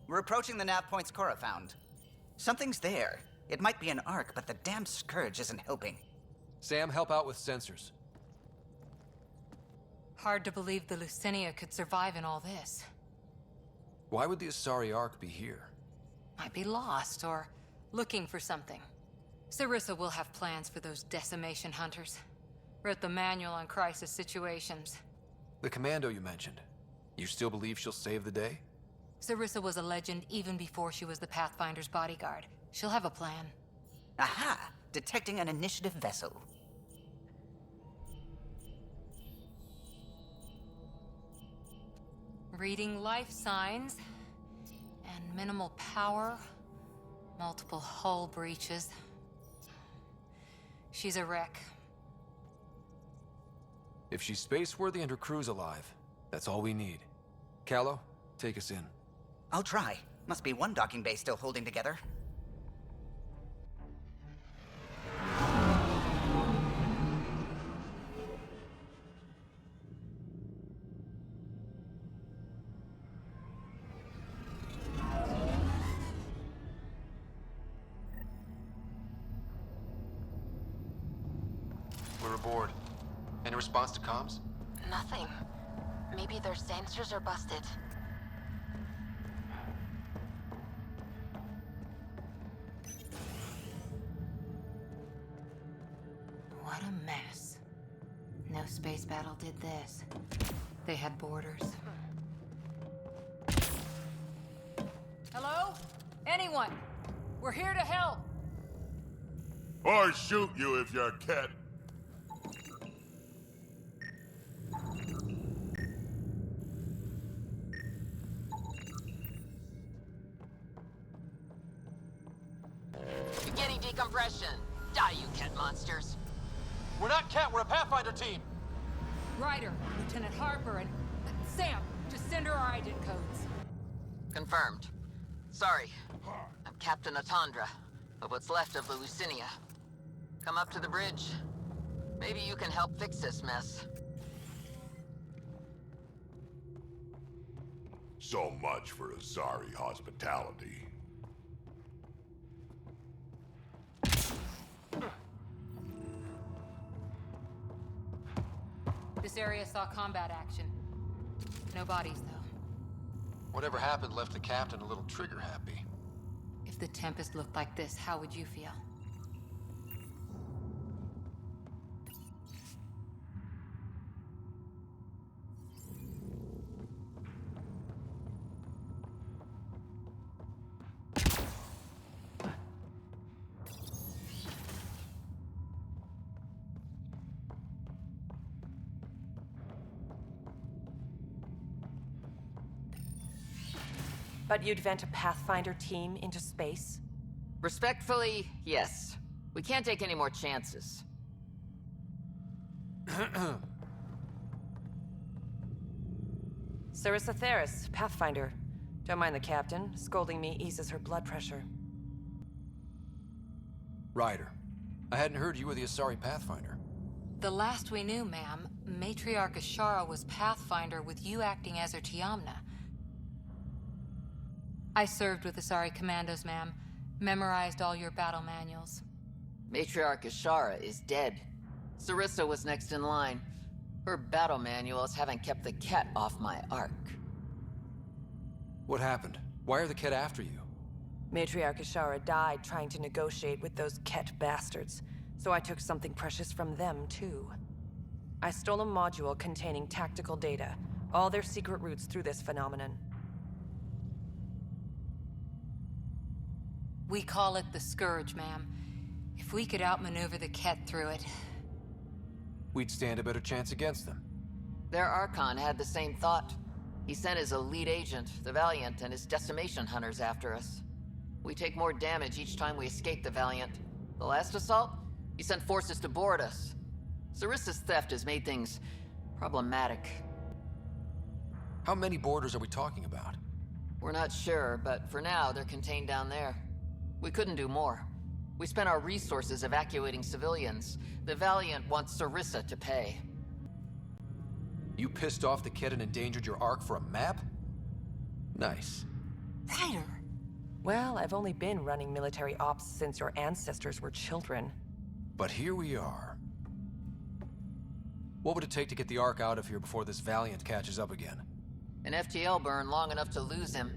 We're approaching the nav points Cora found. Something's there. It might be an arc, but the damn Scourge isn't helping. Sam, help out with sensors. Hard to believe the Lucinia could survive in all this. Why would the Asari Ark be here? Might be lost, or looking for something. Sarissa will have plans for those decimation hunters. Wrote the manual on crisis situations. The commando you mentioned. You still believe she'll save the day? Sarissa was a legend even before she was the Pathfinder's bodyguard. She'll have a plan. Aha! Detecting an initiative vessel. Reading life signs. And minimal power. Multiple hull breaches. She's a wreck. If she's space-worthy and her crew's alive, that's all we need. Callow, take us in. I'll try. Must be one docking bay still holding together. We're aboard. Any response to comms? Nothing. Maybe their sensors are busted. What a mess. No space battle did this. They had borders. Hello? Anyone? We're here to help. Or shoot you if you're a cat. Beginning decompression. Die, you cat monsters. We're not Cat, we're a Pathfinder team! Ryder, Lieutenant Harper, and Sam, just send her our ident codes. Confirmed. Sorry. I'm Captain Atandra, of what's left of the Lucinia. Come up to the bridge. Maybe you can help fix this mess. So much for Asari hospitality. This area saw combat action. No bodies, though. Whatever happened left the captain a little trigger happy. If the Tempest looked like this, how would you feel? But you'd vent a Pathfinder team into space? Respectfully, yes. We can't take any more chances. Sarissa Theris, Pathfinder. Don't mind the captain. Scolding me eases her blood pressure. Ryder, I hadn't heard you were the Asari Pathfinder. The last we knew, ma'am, Matriarch Ashara was Pathfinder with you acting as her Tiamna. I served with Asari Commandos, ma'am. Memorized all your battle manuals. Matriarch Ashara is dead. Sarissa was next in line. Her battle manuals haven't kept the cat off my ark. What happened? Why are the Ket after you? Matriarch Ashara died trying to negotiate with those Ket bastards, so I took something precious from them, too. I stole a module containing tactical data, all their secret routes through this phenomenon. We call it the Scourge, ma'am. If we could outmaneuver the Ket through it. We'd stand a better chance against them. Their Archon had the same thought. He sent his elite agent, the Valiant, and his decimation hunters after us. We take more damage each time we escape the Valiant. The last assault, he sent forces to board us. Sarissa's theft has made things problematic. How many boarders are we talking about? We're not sure, but for now, they're contained down there. We couldn't do more. We spent our resources evacuating civilians. The Valiant wants Sarissa to pay. You pissed off the Ket and endangered your ark for a map? Nice. Ryder! Well, I've only been running military ops since your ancestors were children. But here we are. What would it take to get the Ark out of here before this Valiant catches up again? An FTL burn long enough to lose him.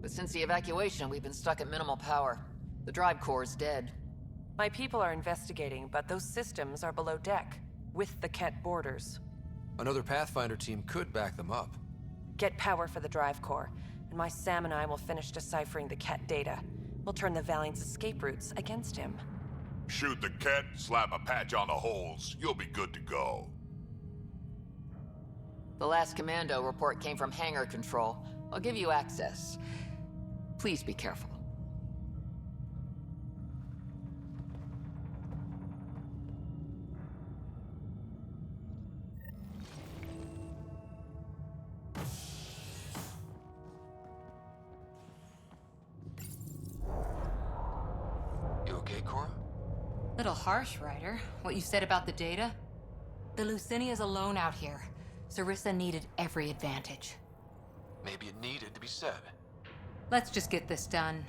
But since the evacuation, we've been stuck at minimal power. The drive core is dead. My people are investigating, but those systems are below deck, with the Ket borders. Another Pathfinder team could back them up. Get power for the drive core, and my Sam and I will finish deciphering the Ket data. We'll turn the Valiant's escape routes against him. Shoot the cat, slap a patch on the holes. You'll be good to go. The last commando report came from hangar control. I'll give you access. Please be careful. You okay, Cora? Little harsh, Ryder. What you said about the data? The Lucinia's alone out here. Sarissa needed every advantage. Maybe it needed to be said. Let's just get this done.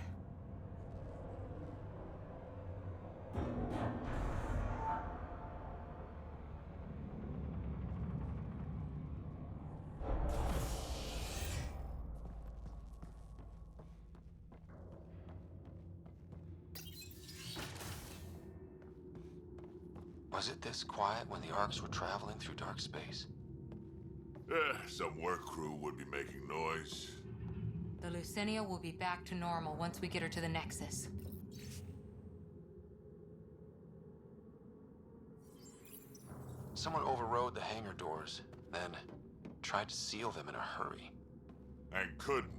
Was it this quiet when the Arks were traveling through dark space? Some work crew would be making noise. The Lucinia will be back to normal once we get her to the Nexus. Someone overrode the hangar doors, then tried to seal them in a hurry. And couldn't.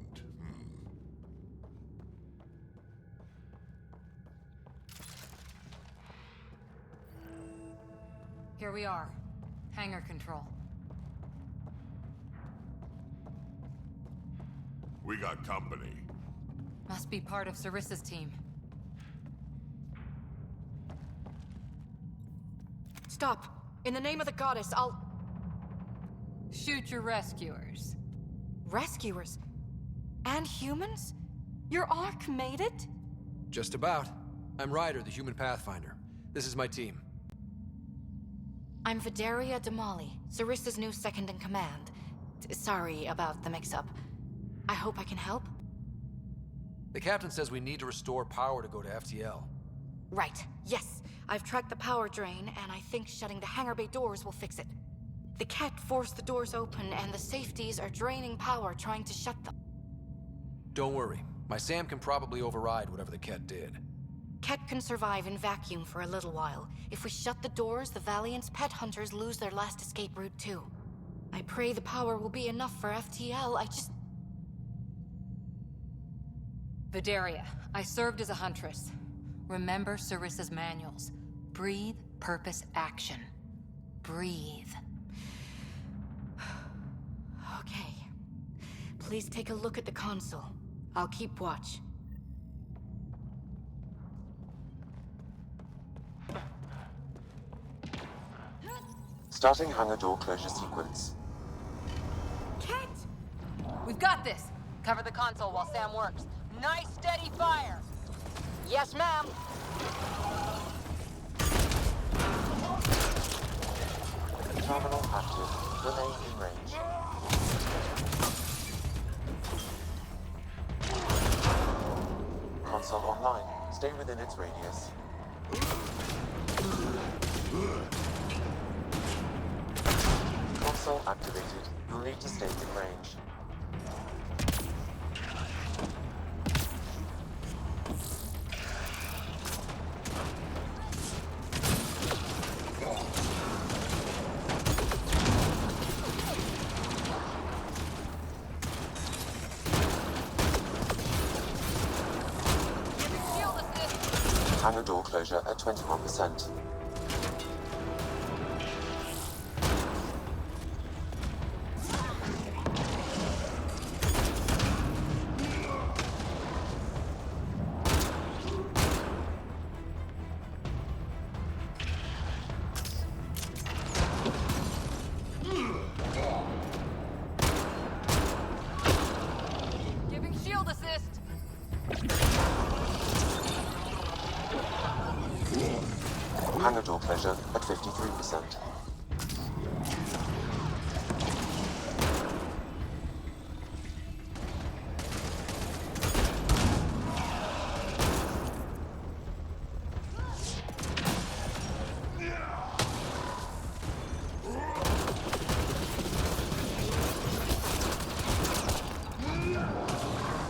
Here we are. Hangar control. We got company. Must be part of Sarissa's team. Stop! In the name of the goddess, I'll... Shoot your rescuers. Rescuers? And humans? Your Ark made it? Just about. I'm Ryder, the human Pathfinder. This is my team. I'm Vidaria Damali, Sarissa's new second-in-command. Sorry about the mix-up. I hope I can help? The captain says we need to restore power to go to FTL. Right, yes. I've tracked the power drain, and I think shutting the hangar bay doors will fix it. The Ket forced the doors open, and the safeties are draining power trying to shut them. Don't worry. My Sam can probably override whatever the Ket did. Ket can survive in vacuum for a little while. If we shut the doors, the Valiant's pet hunters lose their last escape route too. I pray the power will be enough for FTL, I just... Vidaria, I served as a huntress. Remember Sarissa's manuals. Breathe, purpose, action. Breathe. Okay. Please take a look at the console. I'll keep watch. Starting hangar door closure sequence. Ket! We've got this. Cover the console while Sam works. Nice steady fire. Yes, ma'am. Terminal active. Remain in range. Console online. Stay within its radius. Console activated. You'll need to stay in range. Hangar door closure at 21%. Giving shield assist. door closure at 53%.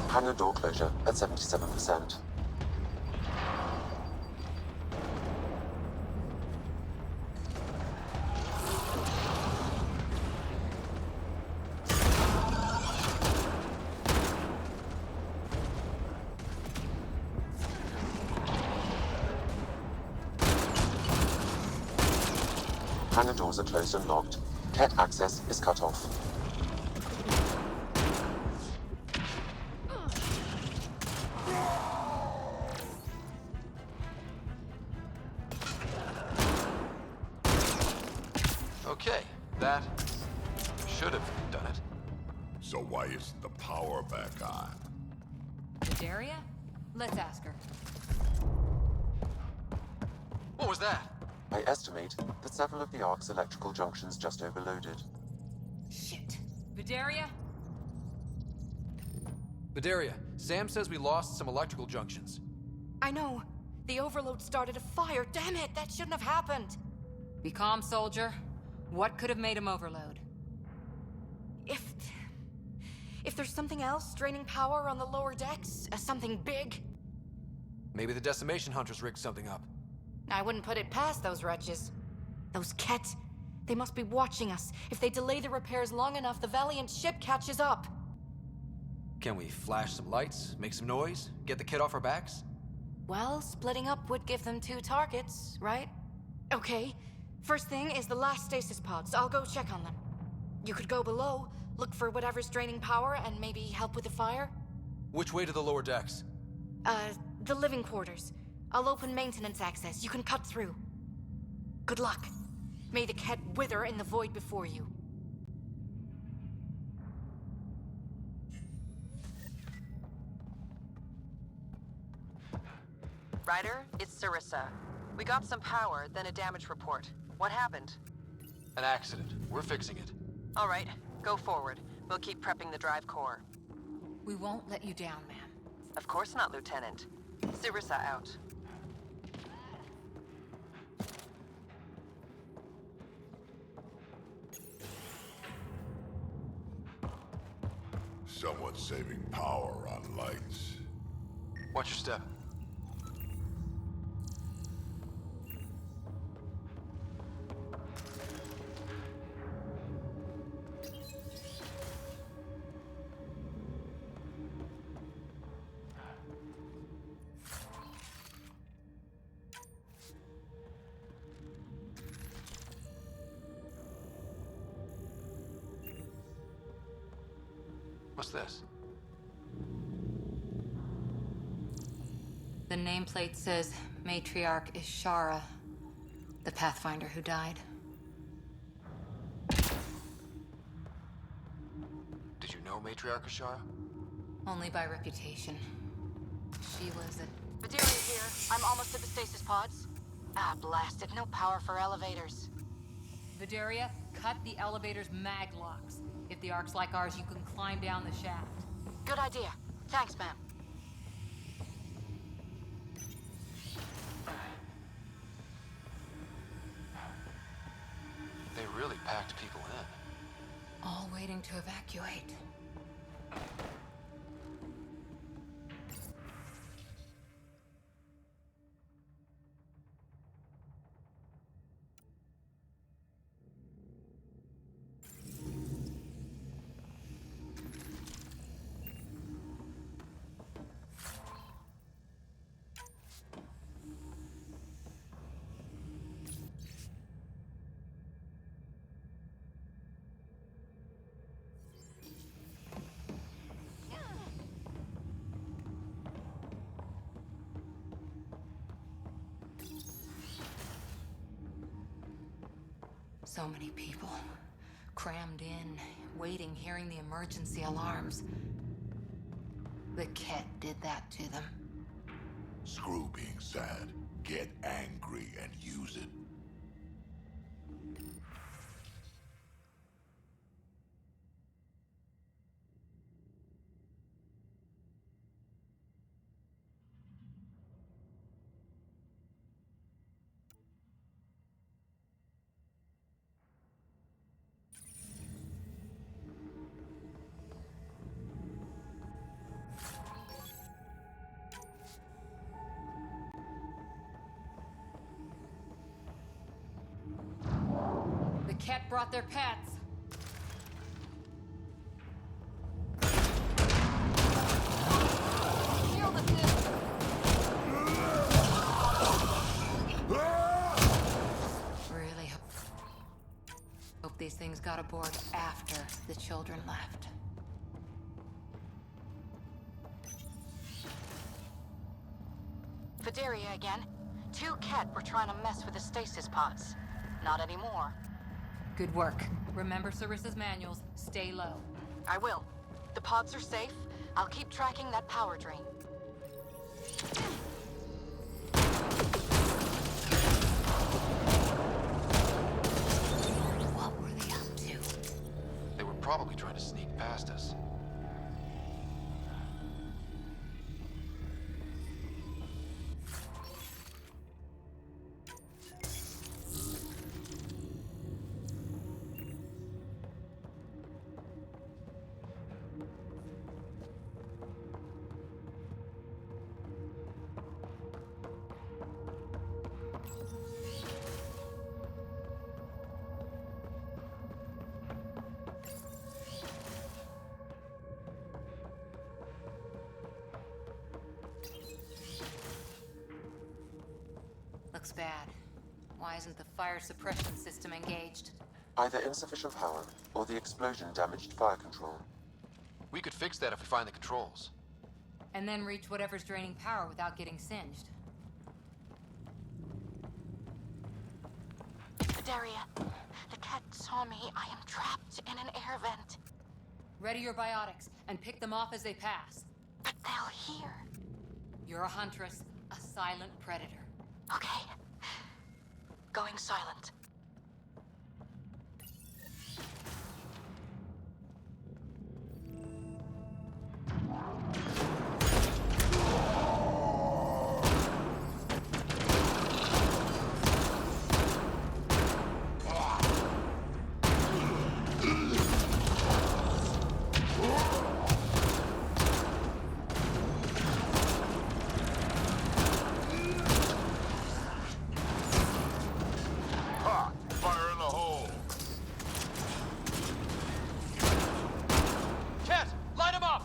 Hangar door closure at 77%. Hangar doors are closed and locked. Cat access is cut off. Okay, that should have done it. So why isn't the power back on? Vidaria? Let's ask her. What was that? I estimate that several of the Ark's electrical junctions just overloaded. Shit. Vidaria? Vidaria, Sam says we lost some electrical junctions. I know. The overload started a fire. Damn it, that shouldn't have happened. Be calm, soldier. What could have made him overload? If there's something else draining power on the lower decks, something big, Maybe the decimation hunters rigged something up. I wouldn't put it past those wretches. Those Ket, they must be watching us. If they delay the repairs long enough, the Valiant ship catches up. Can we flash some lights, make some noise, get the kid off our backs? Well, splitting up would give them 2 targets, right? Okay. First thing is the last stasis pods. I'll go check on them. You could go below, look for whatever's draining power, and maybe help with the fire. Which way to the lower decks? The living quarters. I'll open maintenance access. You can cut through. Good luck. May the Ket wither in the void before you. Ryder, it's Sarissa. We got some power, then a damage report. What happened? An accident. We're fixing it. All right, go forward. We'll keep prepping the drive core. We won't let you down, ma'am. Of course not, Lieutenant. Sarissa out. Someone's saving power on lights. Watch your step. What's this? The nameplate says Matriarch Ishara, the Pathfinder who died. Did you know Matriarch Ashara? Only by reputation. She was a... Vidaria here. I'm almost at the stasis pods. Ah, blasted. No power for elevators. Vidaria, cut the elevator's mag locks. If the Ark's like ours, you can climb down the shaft. Good idea. Thanks, ma'am. They really packed people in. All waiting to evacuate. So many people, crammed in, waiting, hearing the emergency alarms. The Ket did that to them. Screw being sad. Get angry and use it. Ket brought their pets. Shield assist! Really hope these things got aboard after the children left. Vidaria again. 2 Ket were trying to mess with the stasis pods. Not anymore. Good work. Remember Sarissa's manuals. Stay low. I will. The pods are safe. I'll keep tracking that power drain. What were they up to? They were probably trying to sneak past us. Looks bad. Why isn't the fire suppression system engaged? Either insufficient power, or the explosion damaged fire control. We could fix that if we find the controls. And then reach whatever's draining power without getting singed. Vidaria, the Ket saw me. I am trapped in an air vent. Ready your biotics, and pick them off as they pass. But they'll hear. You're a huntress, a silent predator. Okay. Going silent. Ha! Fire in the hole! Ket, light him up!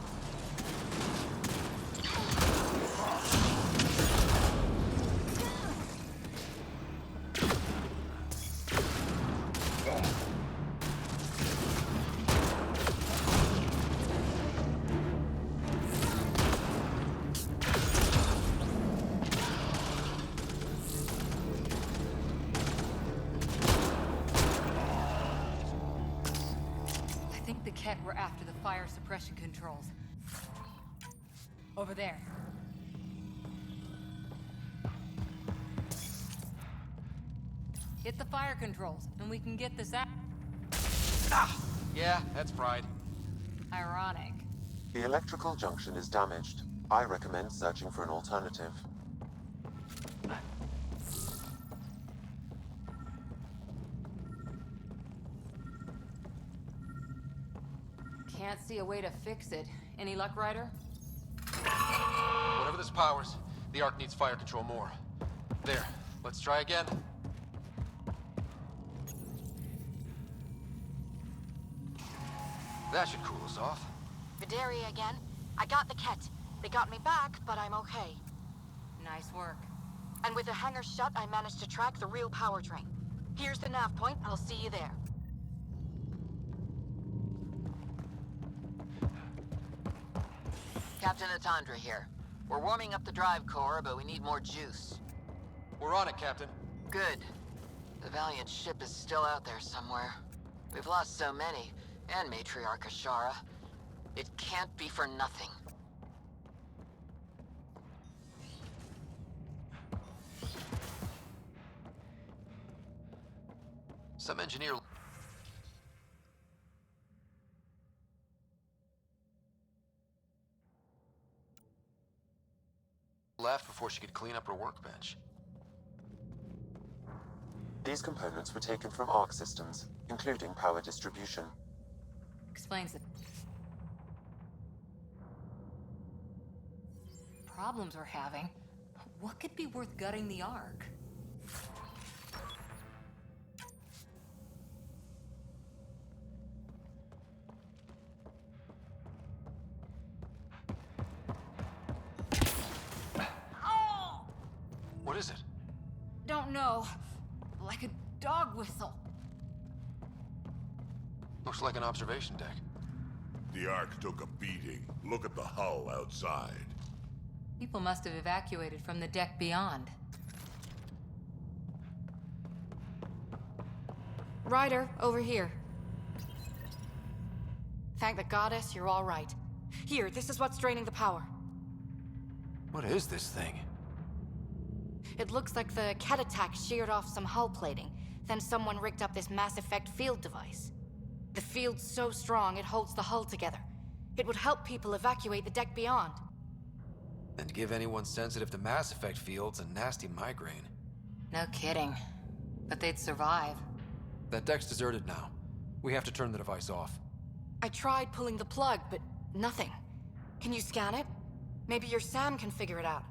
I think the Ket were after the fire suppression controls. Over there. Hit the fire controls, and we can get this out. Yeah, that's fried. Ironic. The electrical junction is damaged. I recommend searching for an alternative. Can't see a way to fix it. Any luck, Ryder? Whatever this powers, the Ark needs fire control more. There, let's try again. That should cool us off. Vidaria again. I got the Ket. They got me back, but I'm okay. Nice work. And with the hangar shut, I managed to track the real power drain. Here's the nav point. I'll see you there. Captain Atandra here. We're warming up the drive core, but we need more juice. We're on it, Captain. Good. The Valiant ship is still out there somewhere. We've lost so many, and Matriarch Ashara. It can't be for nothing. Some engineer left before she could clean up her workbench. These components were taken from Arc systems, including power distribution. Explains the problems we're having. What could be worth gutting the Ark? don't know. Like a dog whistle. Looks like an observation deck. The Ark took a beating. Look at the hull outside. People must have evacuated from the deck beyond. Ryder, over here. Thank the goddess you're all right. Here, this is what's draining the power. What is this thing? It looks like the Ket attack sheared off some hull plating. Then someone rigged up this Mass Effect field device. The field's so strong it holds the hull together. It would help people evacuate the deck beyond. And give anyone sensitive to Mass Effect fields a nasty migraine. No kidding. But they'd survive. That deck's deserted now. We have to turn the device off. I tried pulling the plug, but nothing. Can you scan it? Maybe your Sam can figure it out.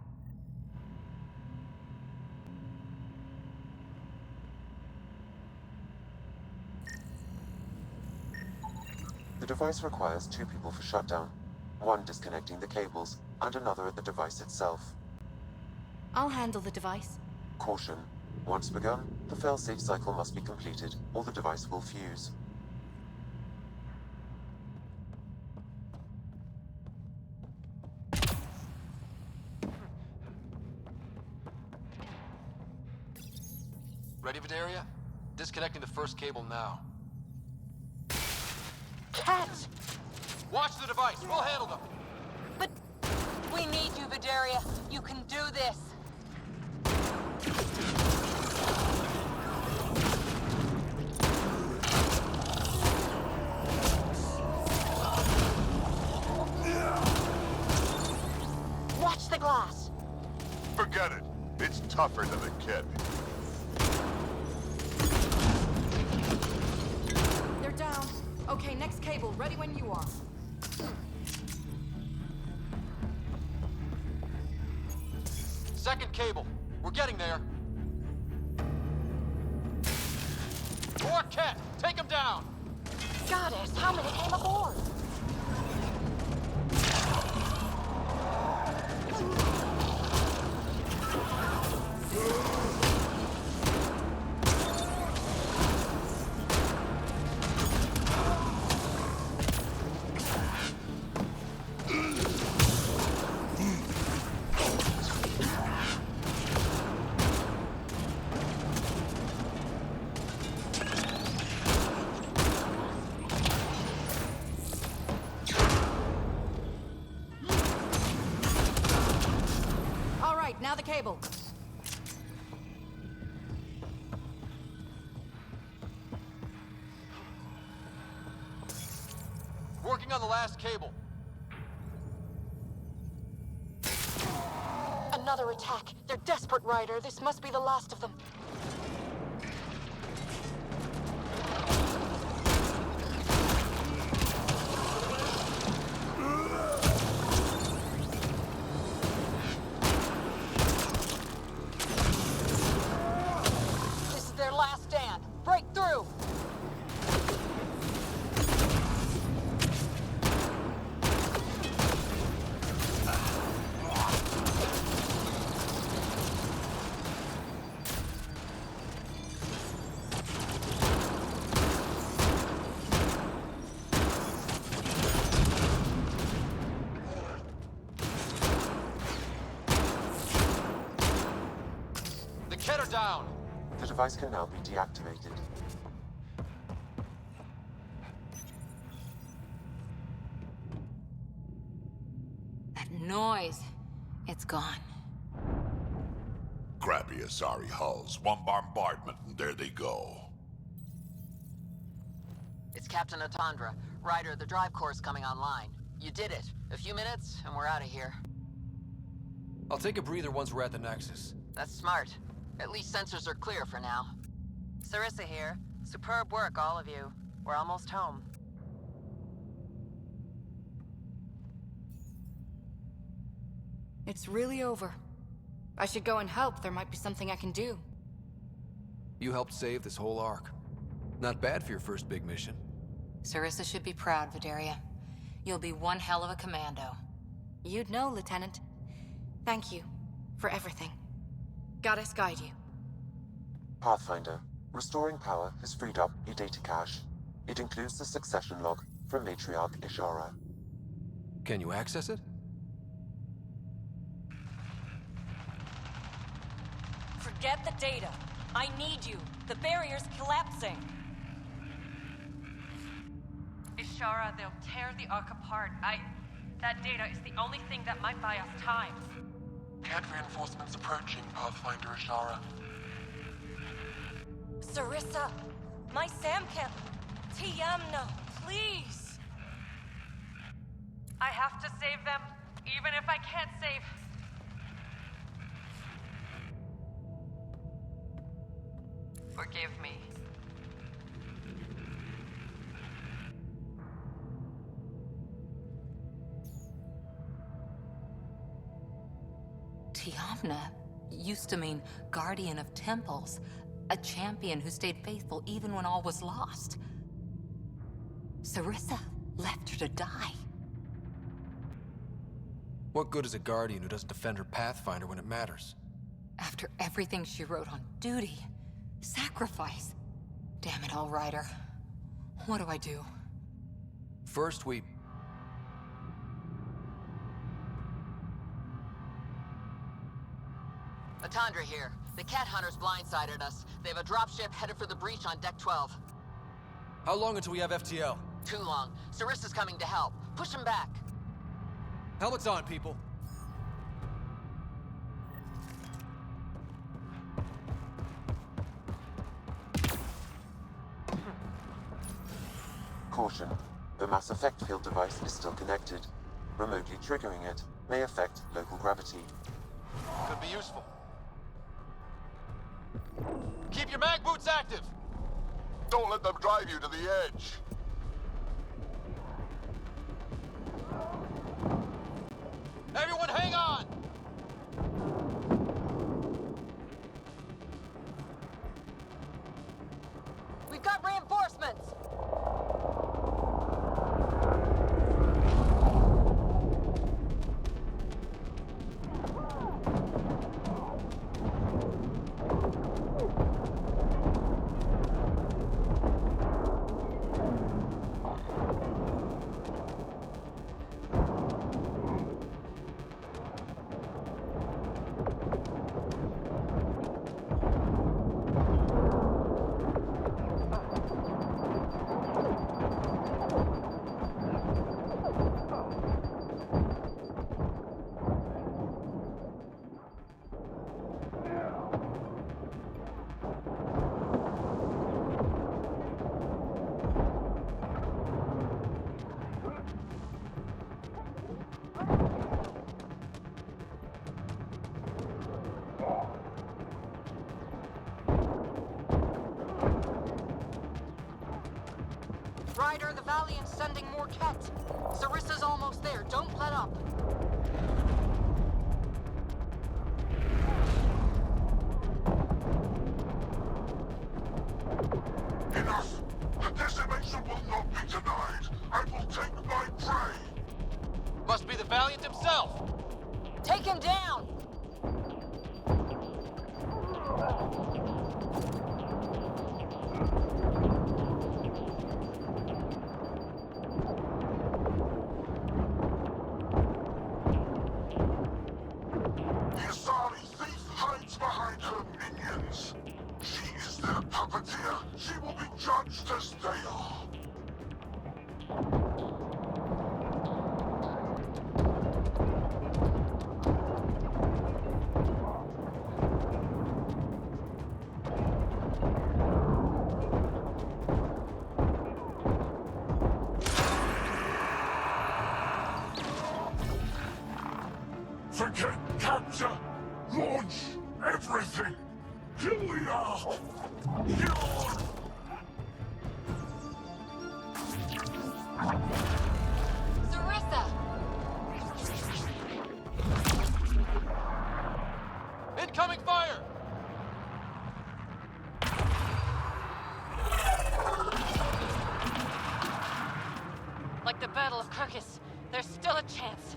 The device requires 2 people for shutdown. 1 disconnecting the cables, and another at the device itself. I'll handle the device. Caution. Once begun, the failsafe cycle must be completed, or the device will fuse. Ready, Vidaria? Disconnecting the first cable now. Cat! Watch the device! We'll handle them! But we need you, Vidaria. You can do this. Watch the glass! Forget it. It's tougher than the kid. They're down. Okay, next cable, ready when you are. Second cable. We're getting there. More Ket! Take him down! Goddess, how many came aboard? All right, now the cable. Working on the last cable. Another attack. They're desperate, Ryder. This must be the last of them. This is their last stand. Break through! The Ket are down! The device can now be deactivated. That noise. It's gone. Crappy Asari hulls. One bombardment and there they go. It's Captain Atandra. Ryder, the drive core's coming online. You did it. A few minutes, and we're out of here. I'll take a breather once we're at the Nexus. That's smart. At least sensors are clear for now. Sarissa here. Superb work, all of you. We're almost home. It's really over. I should go and help. There might be something I can do. You helped save this whole Ark. Not bad for your first big mission. Sarissa should be proud, Vidaria. You'll be one hell of a commando. You'd know, Lieutenant. Thank you for everything. Goddess guide you. Pathfinder. Restoring power has freed up a data cache. It includes the succession log from Matriarch Ishara. Can you access it? Forget the data. I need you. The barrier's collapsing. Ishara, they'll tear the Ark apart. That data is the only thing that might buy us time. Cat reinforcements approaching, Pathfinder Ishara. Sarissa, my Samcamp. Tiamno, please. I have to save them, even if I can't save... Forgive me. Tiamna used to mean guardian of temples, a champion who stayed faithful even when all was lost. Sarissa left her to die. What good is a guardian who doesn't defend her Pathfinder when it matters? After everything she wrote on duty, sacrifice. Damn it all, Ryder. What do I do? First, we... Atandra here. The cat hunters blindsided us. They have a dropship headed for the breach on Deck 12. How long until we have FTL? Too long. Sarissa's coming to help. Push him back. Helmets on, people. Caution. The mass effect field device is still connected. Remotely triggering it may affect local gravity. Could be useful. Keep your mag boots active! Don't let them drive you to the edge. Everyone hang on! We've got reinforcements! Ryder, the Valiant's sending more Kett. Sarissa's almost there. Don't let up. Enough! The decimation will not be denied. I will take my prey. Must be the Valiant himself! Take him down! The Asari thief hides behind her minions. She is their puppeteer. She will be judged as they are. Forget capture! Launch everything! Here we are! Here! Sarissa! Incoming fire! Like the Battle of Kirkus, there's still a chance.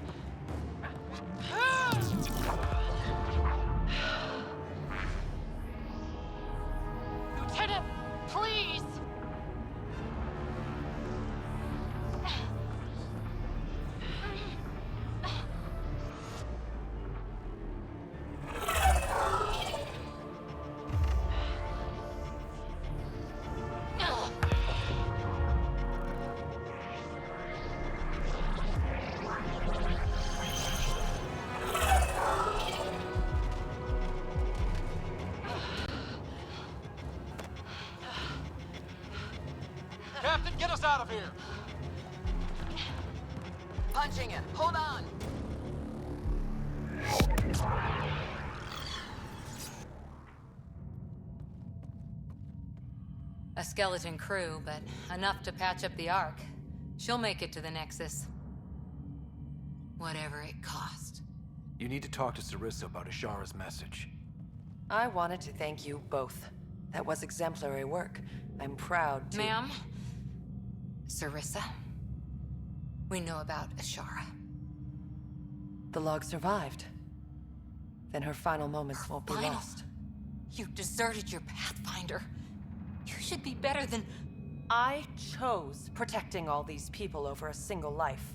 Get us out of here! Punching it. Hold on. A skeleton crew, but enough to patch up the Ark. She'll make it to the Nexus. Whatever it cost. You need to talk to Sarissa about Ashara's message. I wanted to thank you both. That was exemplary work. I'm proud to... Ma'am? Sarissa? We know about Ashara. The log survived. Then her final moments won't be Final? lost. You deserted your Pathfinder. You should be better than... I chose protecting all these people over a single life.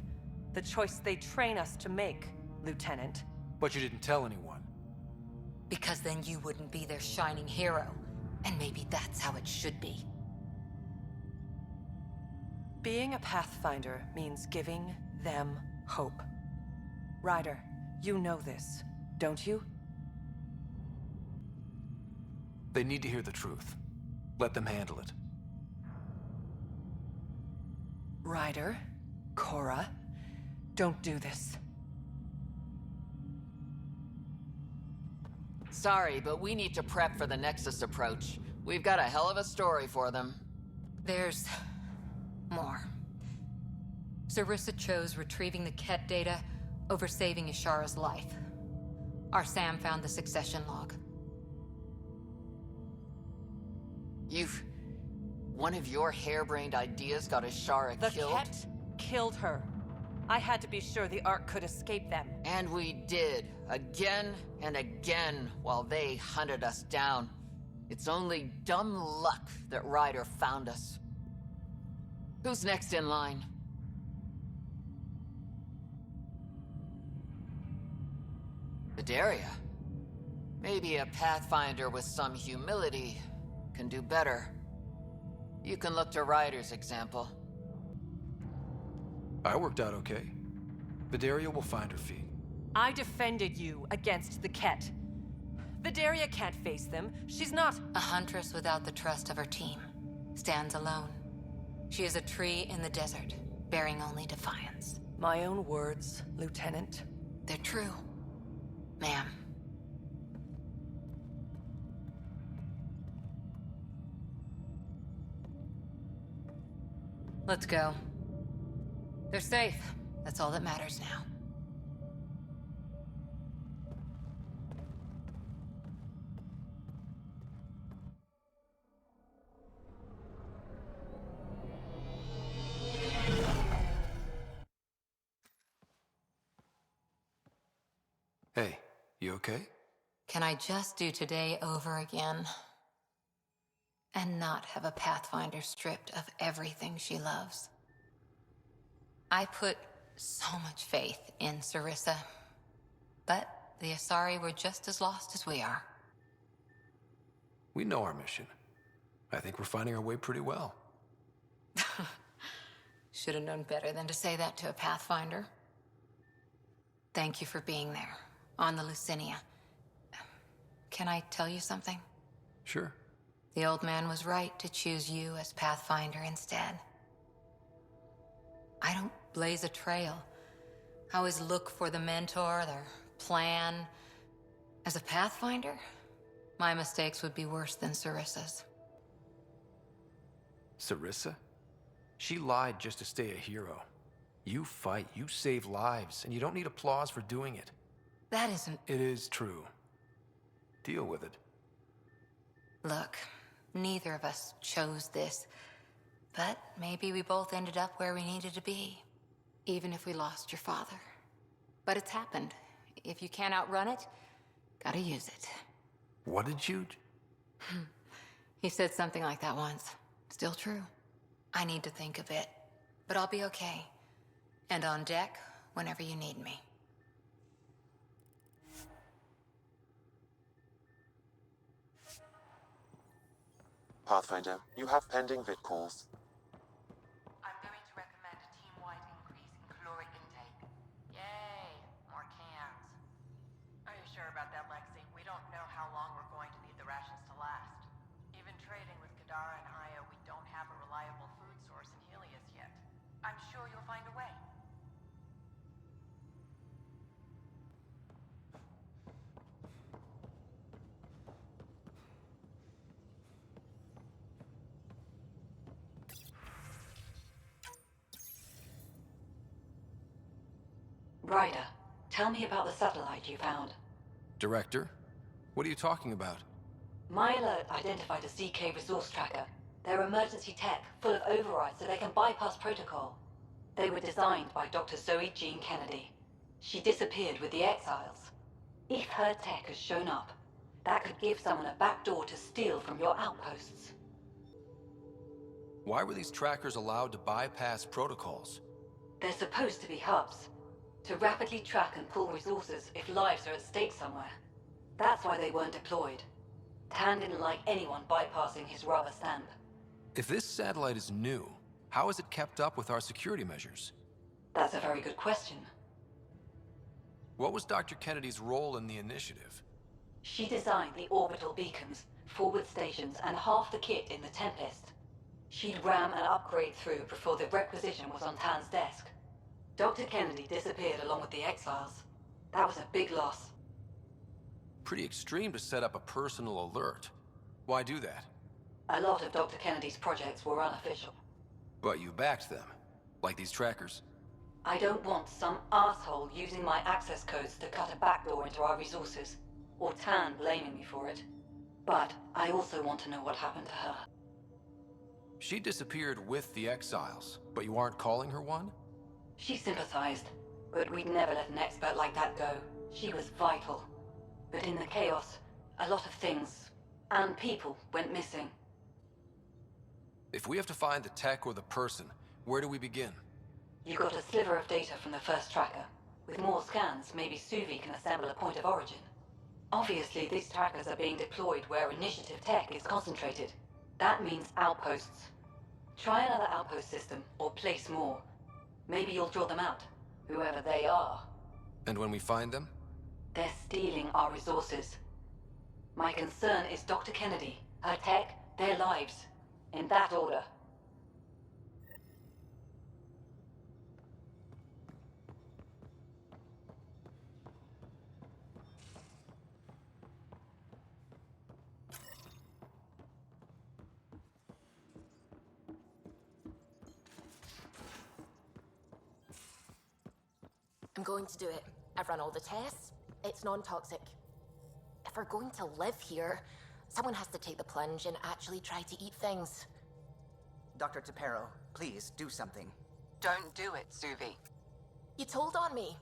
The choice they train us to make, Lieutenant. But you didn't tell anyone. Because then you wouldn't be their shining hero. And maybe that's how it should be. Being a Pathfinder means giving them hope. Ryder, you know this, don't you? They need to hear the truth. Let them handle it. Ryder, Cora, don't do this. Sorry, but we need to prep for the Nexus approach. We've got a hell of a story for them. There's... more. Sarissa chose retrieving the Ket data over saving Ashara's life. Our Sam found the succession log. One of your harebrained ideas got Ashara killed? The Ket killed her. I had to be sure the Ark could escape them. And we did, again and again, while they hunted us down. It's only dumb luck that Ryder found us. Who's next in line? Bedaria. Maybe a Pathfinder with some humility can do better. You can look to Ryder's example. I worked out okay. Bedaria will find her feet. I defended you against the Ket. Bedaria can't face them. She's not... A huntress without the trust of her team. Stands alone. She is a tree in the desert, bearing only defiance. My own words, Lieutenant. They're true, ma'am. Let's go. They're safe. That's all that matters now. Hey, you okay? Can I just do today over again? And not have a Pathfinder stripped of everything she loves? I put so much faith in Sarissa, but the Asari were just as lost as we are. We know our mission. I think we're finding our way pretty well. Should have known better than to say that to a Pathfinder. Thank you for being there, on the Lucinia. Can I tell you something? Sure. The old man was right to choose you as Pathfinder instead. I don't blaze a trail. I always look for the mentor, their plan. As a Pathfinder, my mistakes would be worse than Sarissa's. Sarissa? She lied just to stay a hero. You fight, you save lives, and you don't need applause for doing it. That isn't... It is true. Deal with it. Look, neither of us chose this, but maybe we both ended up where we needed to be, even if we lost your father. But it's happened. If you can't outrun it, gotta use it. What did you... He said something like that once. Still true. I need to think a bit, but I'll be okay. And on deck whenever you need me. Pathfinder, you have pending vid calls. I'm going to recommend a team-wide increase in caloric intake. Yay! More cans. Are you sure about that, Lexi? We don't know how long we're going to need the rations to last. Even trading with Kadara and Io, we don't have a reliable food source in Helium. Ryder, tell me about the satellite you found. Director? What are you talking about? My alert identified a ZK resource tracker. They're emergency tech, full of overrides so they can bypass protocol. They were designed by Dr. Zoe Jean Kennedy. She disappeared with the Exiles. If her tech has shown up, that could give someone a backdoor to steal from your outposts. Why were these trackers allowed to bypass protocols? They're supposed to be hubs, to rapidly track and pull resources if lives are at stake somewhere. That's why they weren't deployed. Tan didn't like anyone bypassing his rubber stamp. If this satellite is new, how has it kept up with our security measures? That's a very good question. What was Dr. Kennedy's role in the initiative? She designed the orbital beacons, forward stations, and half the kit in the Tempest. She'd ram and upgrade through before the requisition was on Tan's desk. Dr. Kennedy disappeared along with the Exiles. That was a big loss. Pretty extreme to set up a personal alert. Why do that? A lot of Dr. Kennedy's projects were unofficial. But you backed them, like these trackers. I don't want some asshole using my access codes to cut a backdoor into our resources, or Tan blaming me for it. But I also want to know what happened to her. She disappeared with the Exiles, but you aren't calling her one? She sympathized, but we'd never let an expert like that go. She was vital. But in the chaos, a lot of things, and people, went missing. If we have to find the tech or the person, where do we begin? You got a sliver of data from the first tracker. With more scans, maybe Suvi can assemble a point of origin. Obviously, these trackers are being deployed where initiative tech is concentrated. That means outposts. Try another outpost system, or place more. Maybe you'll draw them out, whoever they are. And when we find them? They're stealing our resources. My concern is Dr. Kennedy, her tech, their lives. In that order. I'm going to do it. I've run all the tests. It's non-toxic. If we're going to live here, someone has to take the plunge and actually try to eat things. Dr. Tapero, please do something. Don't do it, Suvi. You told on me.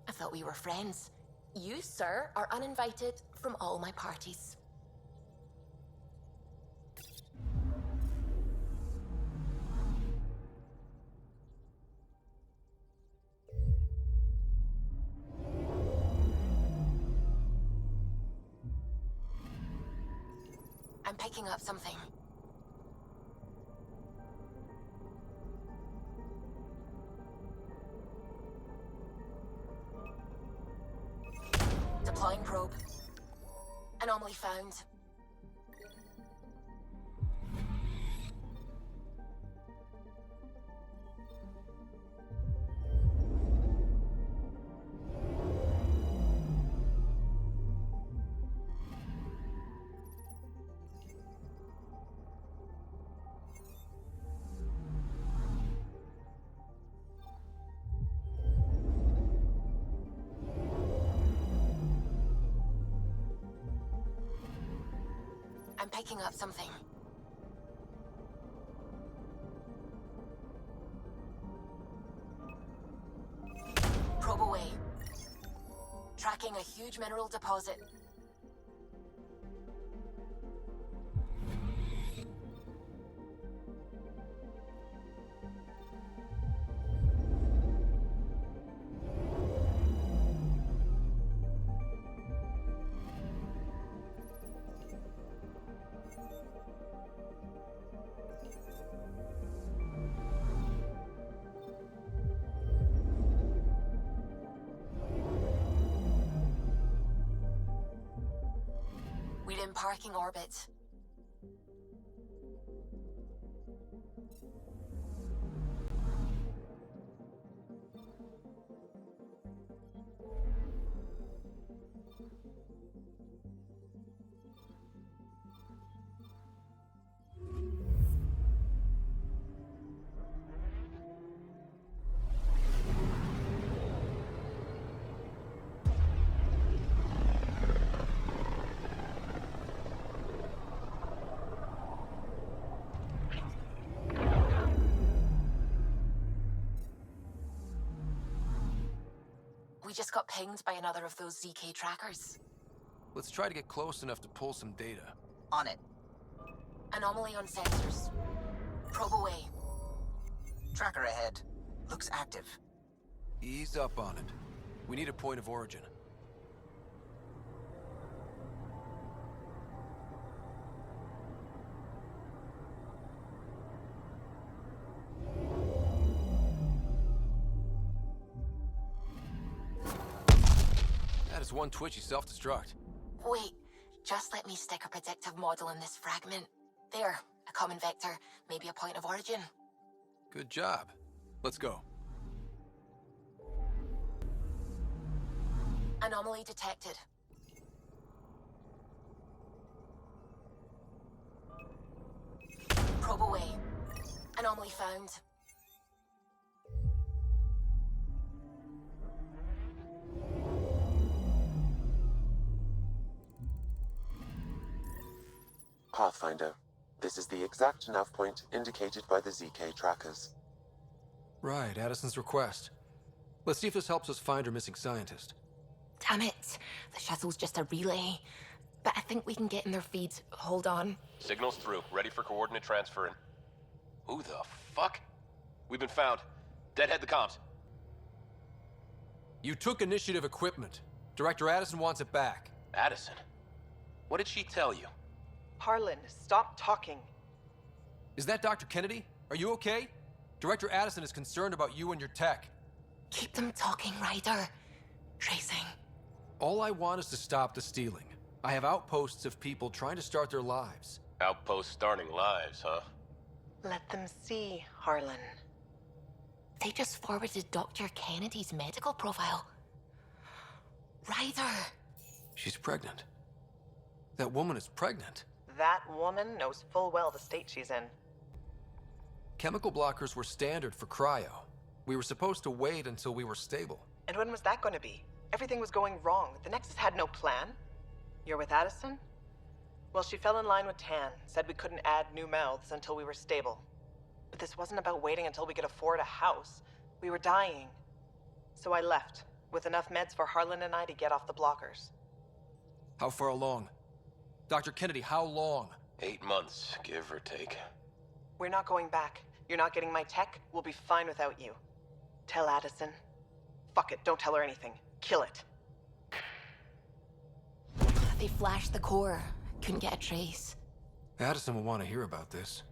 I thought we were friends. You, sir, are uninvited from all my parties. I'm picking up something. Deploying probe. Anomaly found. I'm picking up something. Probe away. Tracking a huge mineral deposit. Within parking orbit. just got pinged by another of those ZK trackers. Let's try to get close enough to pull some data. On it. Anomaly on sensors. Probe away. Tracker ahead. Looks active. Ease up on it. We need a point of origin. That is one twitchy self-destruct. Wait, just let me stick a predictive model in this fragment. There, a common vector, maybe a point of origin. Good job. Let's go. Anomaly detected. Probe away. Anomaly found. Pathfinder, this is the exact nav point indicated by the ZK trackers. Right, Addison's request. Let's see if this helps us find her missing scientist. Damn it. The shuttle's just a relay. But I think we can get in their feed. Hold on. Signal's through. Ready for coordinate transferring. Who the fuck? We've been found. Deadhead the comms. You took initiative equipment. Director Addison wants it back. Addison? What did she tell you? Harlan, stop talking. Is that Dr. Kennedy? Are you okay? Director Addison is concerned about you and your tech. Keep them talking, Ryder. Tracing. All I want is to stop the stealing. I have outposts of people trying to start their lives. Outpost starting lives, huh? Let them see, Harlan. They just forwarded Dr. Kennedy's medical profile. Ryder. She's pregnant. That woman is pregnant. That woman knows full well the state she's in. Chemical blockers were standard for cryo. We were supposed to wait until we were stable. And when was that going to be? Everything was going wrong. The Nexus had no plan. You're with Addison? Well, she fell in line with Tan, said we couldn't add new mouths until we were stable. But this wasn't about waiting until we could afford a house. We were dying. So I left, with enough meds for Harlan and I to get off the blockers. How far along? Dr. Kennedy, how long? 8 months, give or take. We're not going back. You're not getting my tech. We'll be fine without you. Tell Addison. Fuck it, don't tell her anything. Kill it. They flashed the core. Couldn't get a trace. Addison will want to hear about this.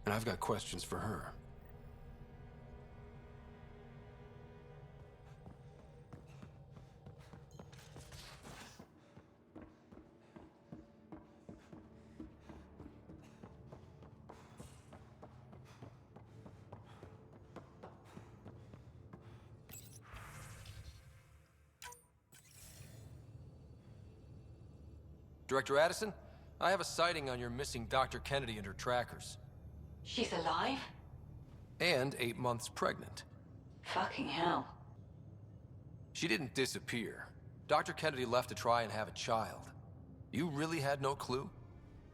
And I've got questions for her. Director Addison, I have a sighting on your missing Dr. Kennedy and her trackers. She's alive? And 8 months pregnant. Fucking hell. She didn't disappear. Dr. Kennedy left to try and have a child. You really had no clue?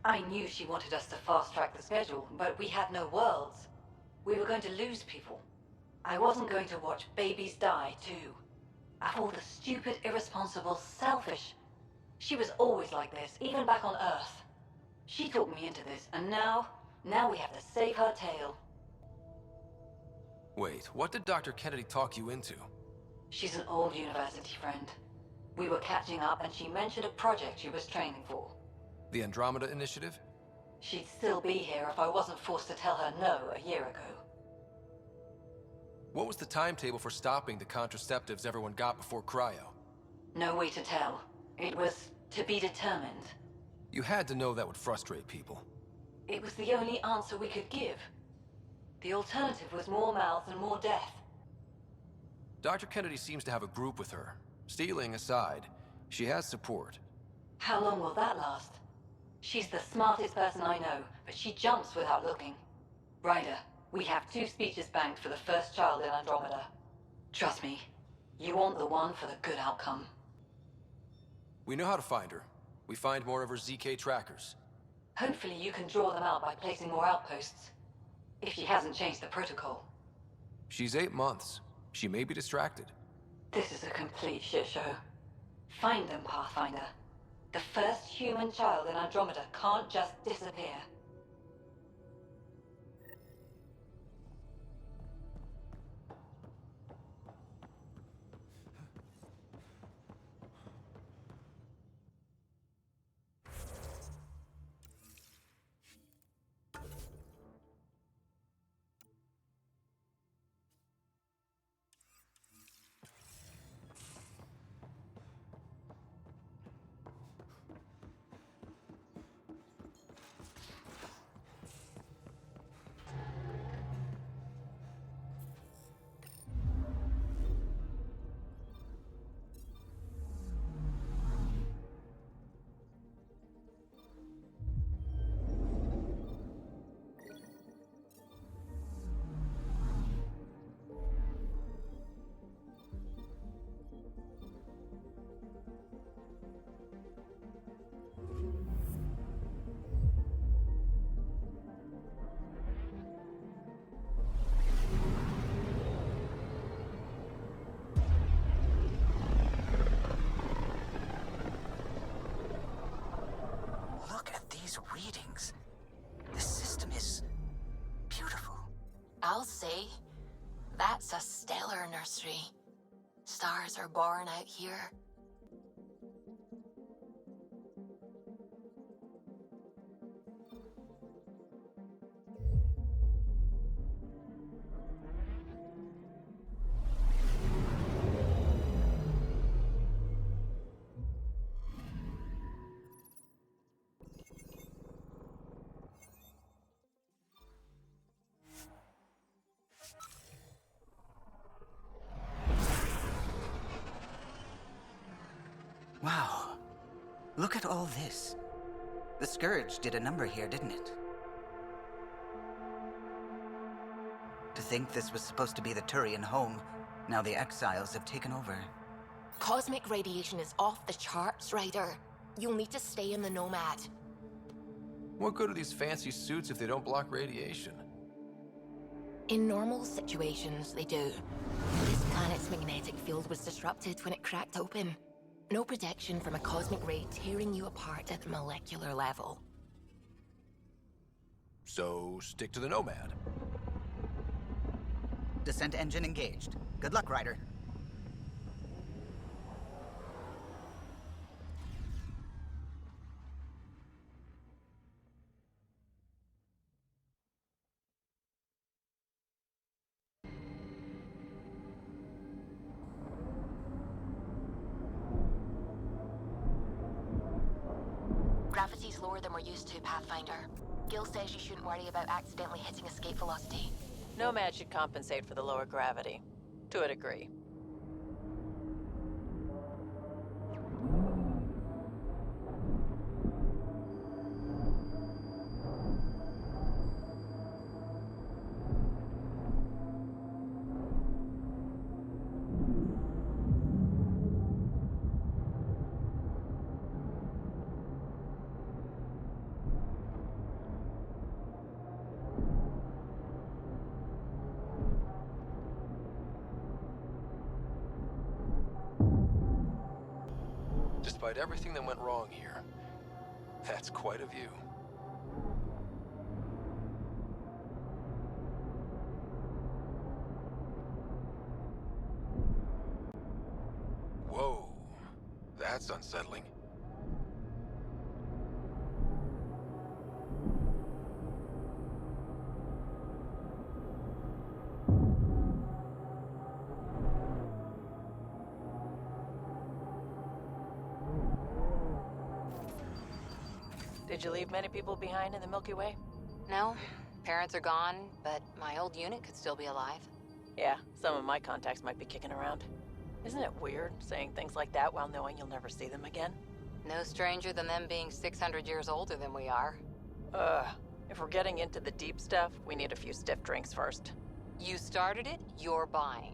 I knew she wanted us to fast-track the schedule, but we had no worlds. We were going to lose people. I wasn't going to watch babies die, too. Of all the stupid, irresponsible, selfish... She was always like this, even back on Earth. She talked me into this, and now we have to save her tail. Wait, what did Dr. Kennedy talk you into? She's an old university friend. We were catching up, and she mentioned a project she was training for. The Andromeda Initiative? She'd still be here if I wasn't forced to tell her no a year ago. What was the timetable for stopping the contraceptives everyone got before cryo? No way to tell. It was to be determined. You had to know that would frustrate people. It was the only answer we could give. The alternative was more mouths and more death. Dr. Kennedy seems to have a group with her. Stealing aside, she has support. How long will that last? She's the smartest person I know, but she jumps without looking. Ryder, we have 2 speeches banked for the first child in Andromeda. Trust me, you want the one for the good outcome. We know how to find her. We find more of her ZK trackers. Hopefully you can draw them out by placing more outposts. If she hasn't changed the protocol. She's 8 months. She may be distracted. This is a complete shit show. Find them, Pathfinder. The first human child in Andromeda can't just disappear. Look at these readings. This system is beautiful. I'll say, that's a stellar nursery. Stars are born out here. Wow. Look at all this. The Scourge did a number here, didn't it? To think this was supposed to be the Turian home, now the exiles have taken over. Cosmic radiation is off the charts, Ryder. You'll need to stay in the Nomad. What good are these fancy suits if they don't block radiation? In normal situations, they do. This planet's magnetic field was disrupted when it cracked open. No protection from a cosmic ray tearing you apart at the molecular level. So, stick to the Nomad. Descent engine engaged. Good luck, Ryder. Gravity's lower than we're used to, Pathfinder. Gil says you shouldn't worry about accidentally hitting escape velocity. Nomad should compensate for the lower gravity. To a degree. Despite everything that went wrong here, that's quite a view. Whoa, that's unsettling. Did you leave many people behind in the Milky Way? No, parents are gone, but my old unit could still be alive. Yeah, some of my contacts might be kicking around. Isn't it weird saying things like that while knowing you'll never see them again? No stranger than them being 600 years older than we are. If we're getting into the deep stuff, we need a few stiff drinks first. You started it, you're buying.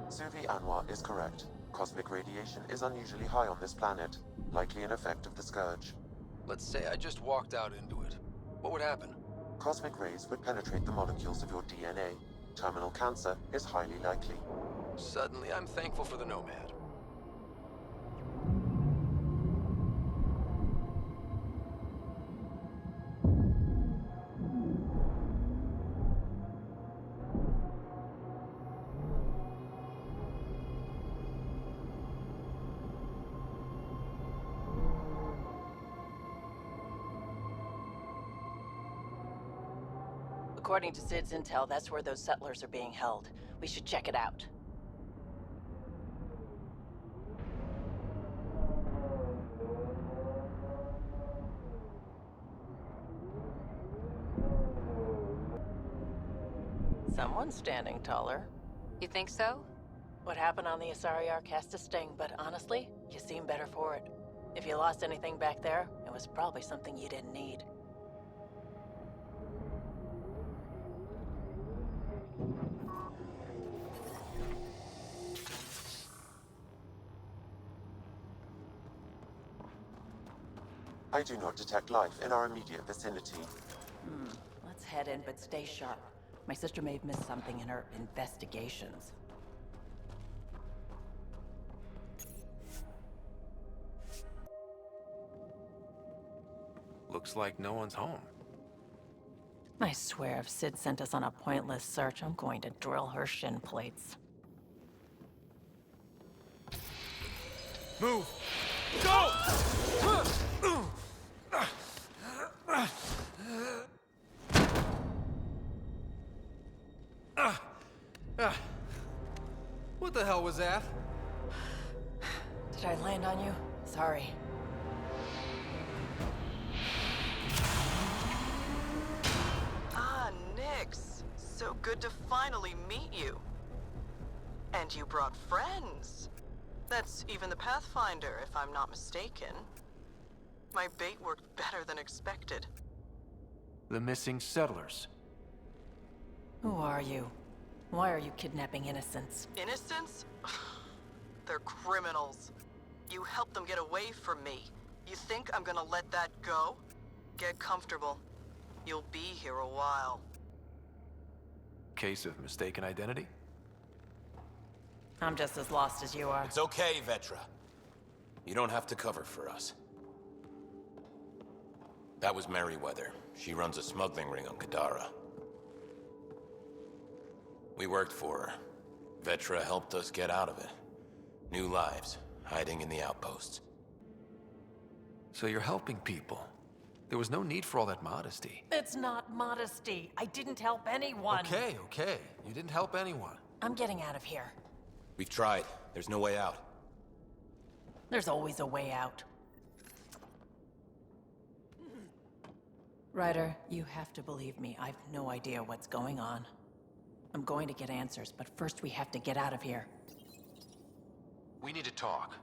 Suvi Anwar is correct. Cosmic radiation is unusually high on this planet, likely an effect of the Scourge. Let's say I just walked out into it. What would happen? Cosmic rays would penetrate the molecules of your DNA. Terminal cancer is highly likely. Suddenly, I'm thankful for the Nomad. According to Sid's intel, that's where those settlers are being held. We should check it out. Someone's standing taller. You think so? What happened on the Asari Ark has to sting, but honestly, you seem better for it. If you lost anything back there, it was probably something you didn't need. I do not detect life in our immediate vicinity. Let's head in, but stay sharp. My sister may have missed something in her investigations. Looks like no one's home. I swear if Sid sent us on a pointless search, I'm going to drill her shin plates. Move! Go! What the hell was that? Did I land on you? Sorry. Ah, Nyx. So good to finally meet you. And you brought friends. That's even the Pathfinder, if I'm not mistaken. My bait worked better than expected. The missing settlers. Who are you? Why are you kidnapping innocents? Innocents? They're criminals. You helped them get away from me. You think I'm gonna let that go? Get comfortable. You'll be here a while. Case of mistaken identity? I'm just as lost as you are. It's okay, Vetra. You don't have to cover for us. That was Merryweather. She runs a smuggling ring on Kadara. We worked for her. Vetra helped us get out of it. New lives, hiding in the outposts. So you're helping people. There was no need for all that modesty. It's not modesty. I didn't help anyone. Okay. You didn't help anyone. I'm getting out of here. We've tried. There's no way out. There's always a way out. Ryder, you have to believe me. I've no idea what's going on. I'm going to get answers, but first we have to get out of here. We need to talk.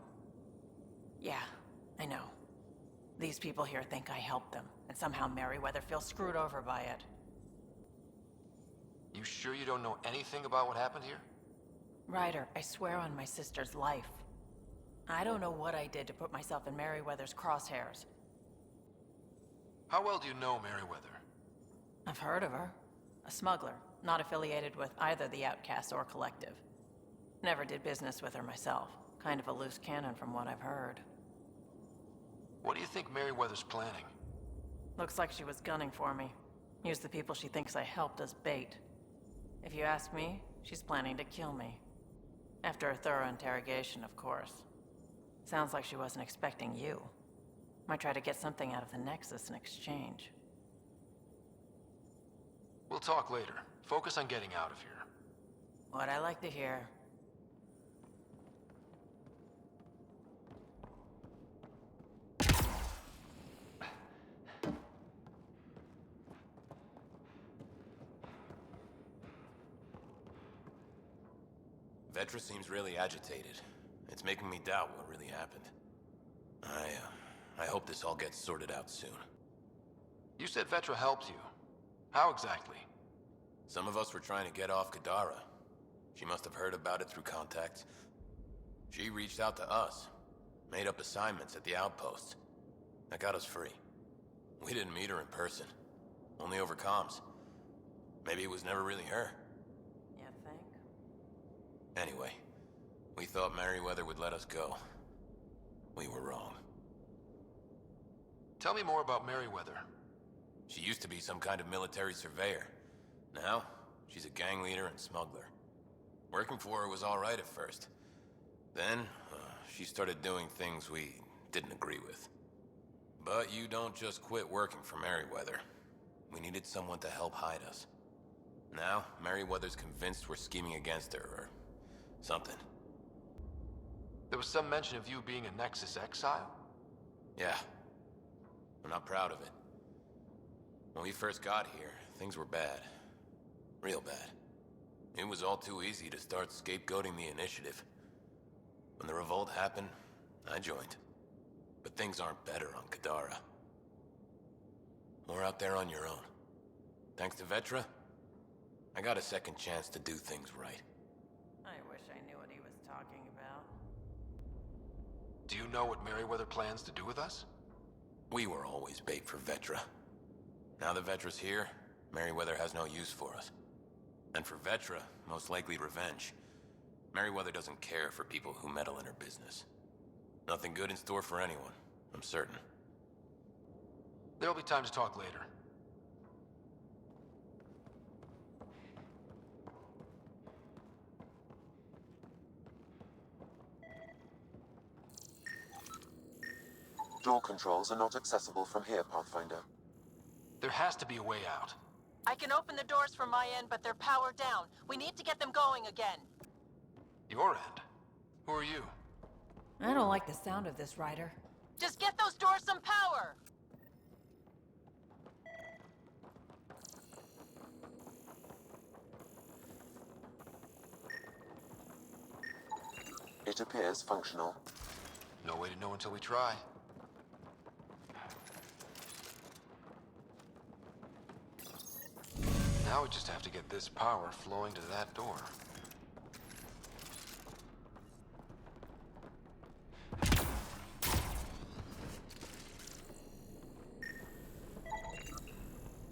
Yeah, I know. These people here think I helped them, and somehow Merryweather feels screwed over by it. You sure you don't know anything about what happened here? Ryder, I swear on my sister's life. I don't know what I did to put myself in Merryweather's crosshairs. How well do you know Merryweather? I've heard of her. A smuggler, not affiliated with either the Outcasts or Collective. Never did business with her myself. Kind of a loose cannon from what I've heard. What do you think Merryweather's planning? Looks like she was gunning for me. Use the people she thinks I helped as bait. If you ask me, she's planning to kill me. After a thorough interrogation, of course. Sounds like she wasn't expecting you. Might try to get something out of the Nexus in exchange. We'll talk later. Focus on getting out of here. What I like to hear. Vetra seems really agitated. It's making me doubt what really happened. I hope this all gets sorted out soon. You said Vetra helped you. How exactly? Some of us were trying to get off Kadara. She must have heard about it through contacts. She reached out to us, made up assignments at the outpost. That got us free. We didn't meet her in person. Only over comms. Maybe it was never really her. You think? Anyway, we thought Merryweather would let us go. We were wrong. Tell me more about Merryweather. She used to be some kind of military surveyor. Now, she's a gang leader and smuggler. Working for her was all right at first. Then, she started doing things we didn't agree with. But you don't just quit working for Merryweather. We needed someone to help hide us. Now, Merryweather's convinced we're scheming against her, or something. There was some mention of you being a Nexus exile? Yeah. I'm not proud of it. When we first got here, things were bad. Real bad. It was all too easy to start scapegoating the initiative. When the revolt happened, I joined. But things aren't better on Kadara. Or out there on your own. Thanks to Vetra, I got a second chance to do things right. I wish I knew what he was talking about. Do you know what Merryweather plans to do with us? We were always bait for Vetra. Now that Vetra's here, Merryweather has no use for us. And for Vetra, most likely revenge. Merryweather doesn't care for people who meddle in her business. Nothing good in store for anyone, I'm certain. There'll be time to talk later. Door controls are not accessible from here, Pathfinder. There has to be a way out. I can open the doors from my end, but they're powered down. We need to get them going again. Your end? Who are you? I don't like the sound of this, Ryder. Just get those doors some power! It appears functional. No way to know until we try. Now we just have to get this power flowing to that door.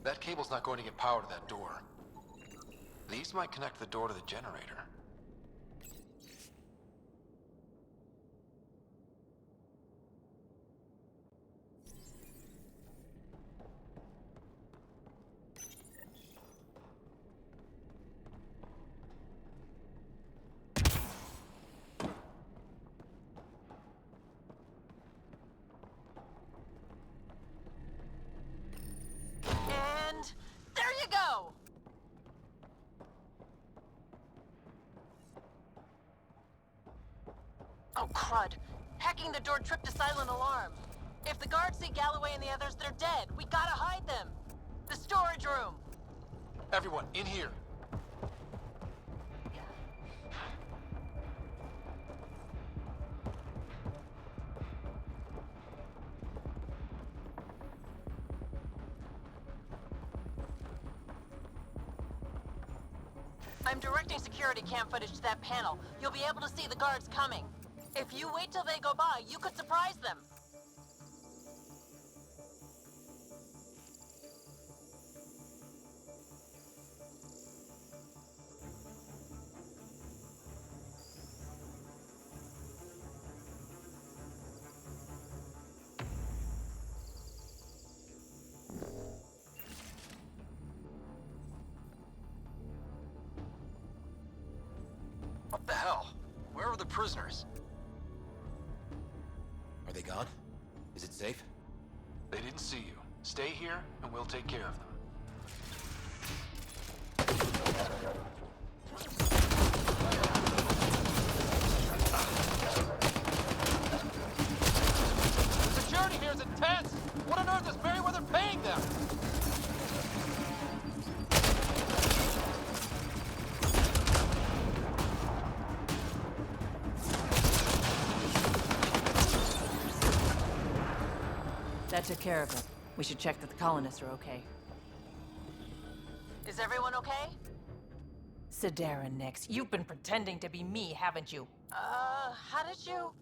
That cable's not going to get power to that door. These might connect the door to the generator. And there you go! Oh, crud. Hacking the door tripped a silent alarm. If the guards see Galloway and the others, they're dead. We gotta hide them. The storage room. Everyone, in here. I'm directing security cam footage to that panel. You'll be able to see the guards coming. If you wait till they go by, you could surprise them. What the hell? Where are the prisoners? Are they gone? Is it safe? They didn't see you. Stay here, and we'll take care of them. The security here is intense! What on earth is Merryweather paying them? That took care of it. We should check that the colonists are okay. Is everyone okay? Sidera Nix, you've been pretending to be me, haven't you? How did you...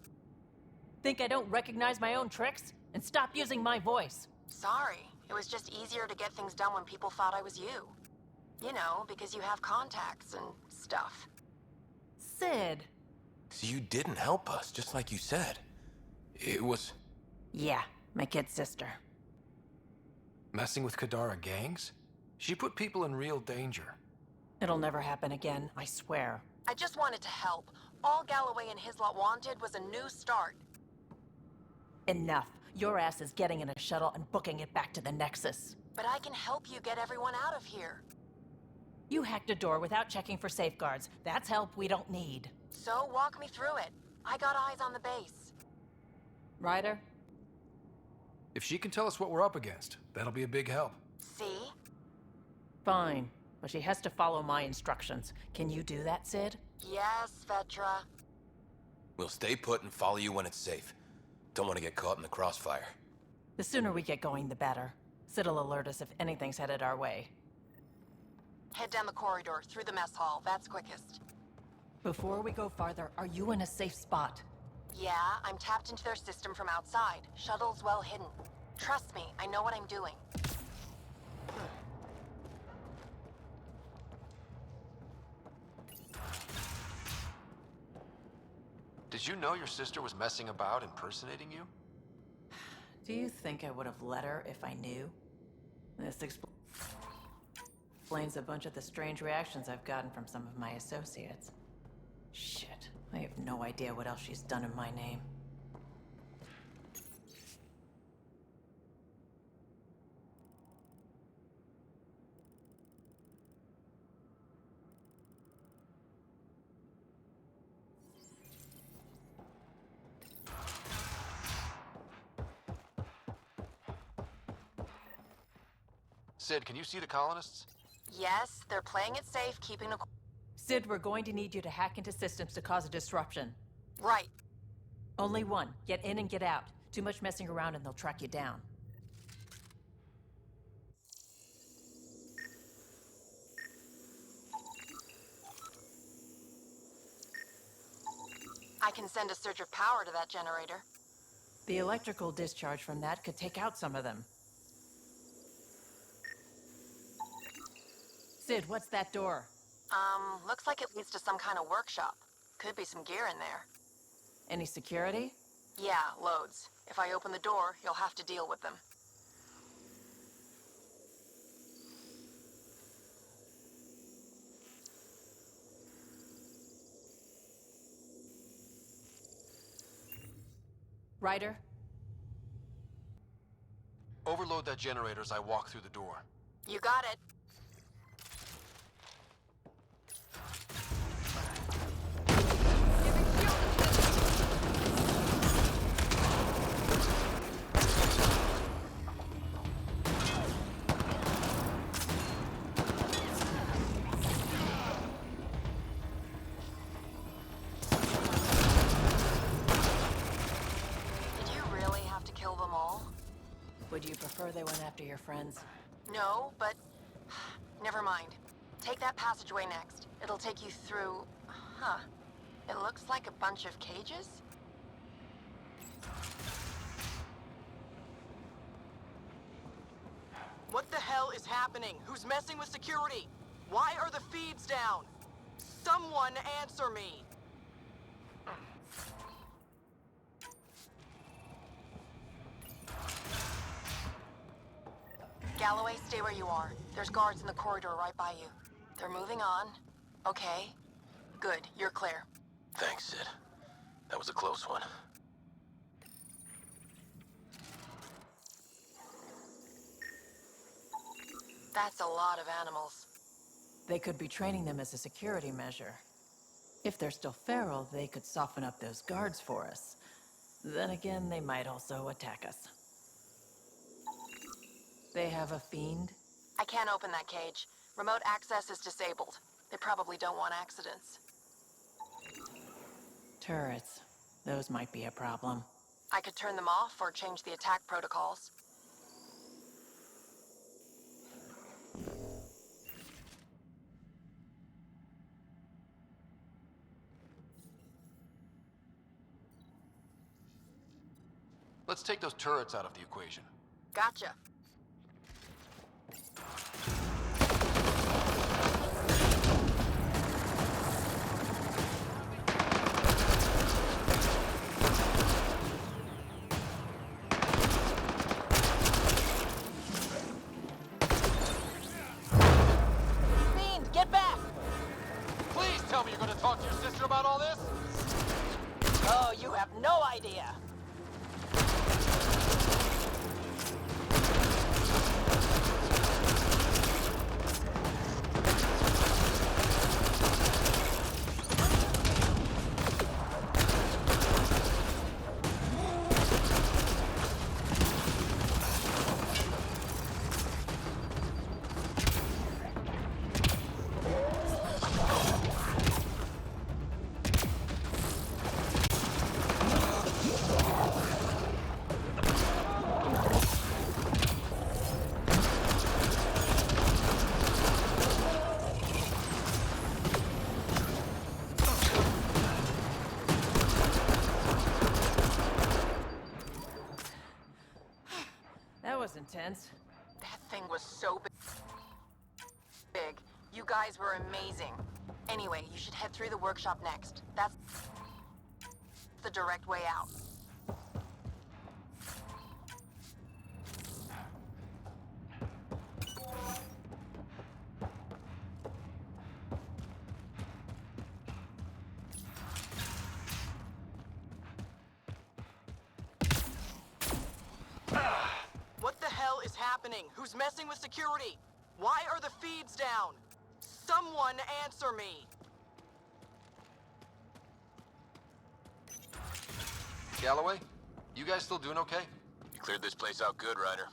Think I don't recognize my own tricks? And stop using my voice. Sorry. It was just easier to get things done when people thought I was you. You know, because you have contacts and stuff. Sid! So you didn't help us, just like you said. It was... Yeah, my kid's sister. Messing with Kadara gangs? She put people in real danger. It'll never happen again, I swear. I just wanted to help. All Galloway and his lot wanted was a new start. Enough. Your ass is getting in a shuttle and booking it back to the Nexus. But I can help you get everyone out of here. You hacked a door without checking for safeguards. That's help we don't need. So walk me through it. I got eyes on the base. Ryder? If she can tell us what we're up against, that'll be a big help. See? Fine, but she has to follow my instructions. Can you do that, Sid? Yes, Vetra. We'll stay put and follow you when it's safe. Don't want to get caught in the crossfire. The sooner we get going, the better. Sid'll alert us if anything's headed our way. Head down the corridor, through the mess hall. That's quickest. Before we go farther, are you in a safe spot? Yeah, I'm tapped into their system from outside. Shuttle's well hidden. Trust me, I know what I'm doing. Did you know your sister was messing about impersonating you? Do you think I would have let her if I knew? This explains a bunch of the strange reactions I've gotten from some of my associates. Shit, I have no idea what else she's done in my name. Sid, can you see the colonists? Yes, they're playing it safe, keeping a... Sid, we're going to need you to hack into systems to cause a disruption. Right. Only one. Get in and get out. Too much messing around and they'll track you down. I can send a surge of power to that generator. The electrical discharge from that could take out some of them. Sid, what's that door? Looks like it leads to some kind of workshop. Could be some gear in there. Any security? Yeah, loads. If I open the door, you'll have to deal with them. Ryder? Overload that generator as I walk through the door. You got it. Would you prefer they went after your friends? No, but... Never mind. Take that passageway next. It'll take you through... Huh. It looks like a bunch of cages? What the hell is happening? Who's messing with security? Why are the feeds down? Someone answer me! Galloway, stay where you are. There's guards in the corridor right by you. They're moving on. Okay. Good, you're clear. Thanks, Sid. That was a close one. That's a lot of animals. They could be training them as a security measure. If they're still feral, they could soften up those guards for us. Then again, they might also attack us. They have a fiend? I can't open that cage. Remote access is disabled. They probably don't want accidents. Turrets. Those might be a problem. I could turn them off or change the attack protocols. Let's take those turrets out of the equation. Gotcha. your sister about all this? Oh, you have no idea. That was intense. That thing was so big. You guys were amazing. Anyway, you should head through the workshop next. That's the direct way out. What the hell is happening? Who's messing with security? Why are the feeds down? Someone answer me! Galloway, you guys still doing okay? You cleared this place out good, Ryder.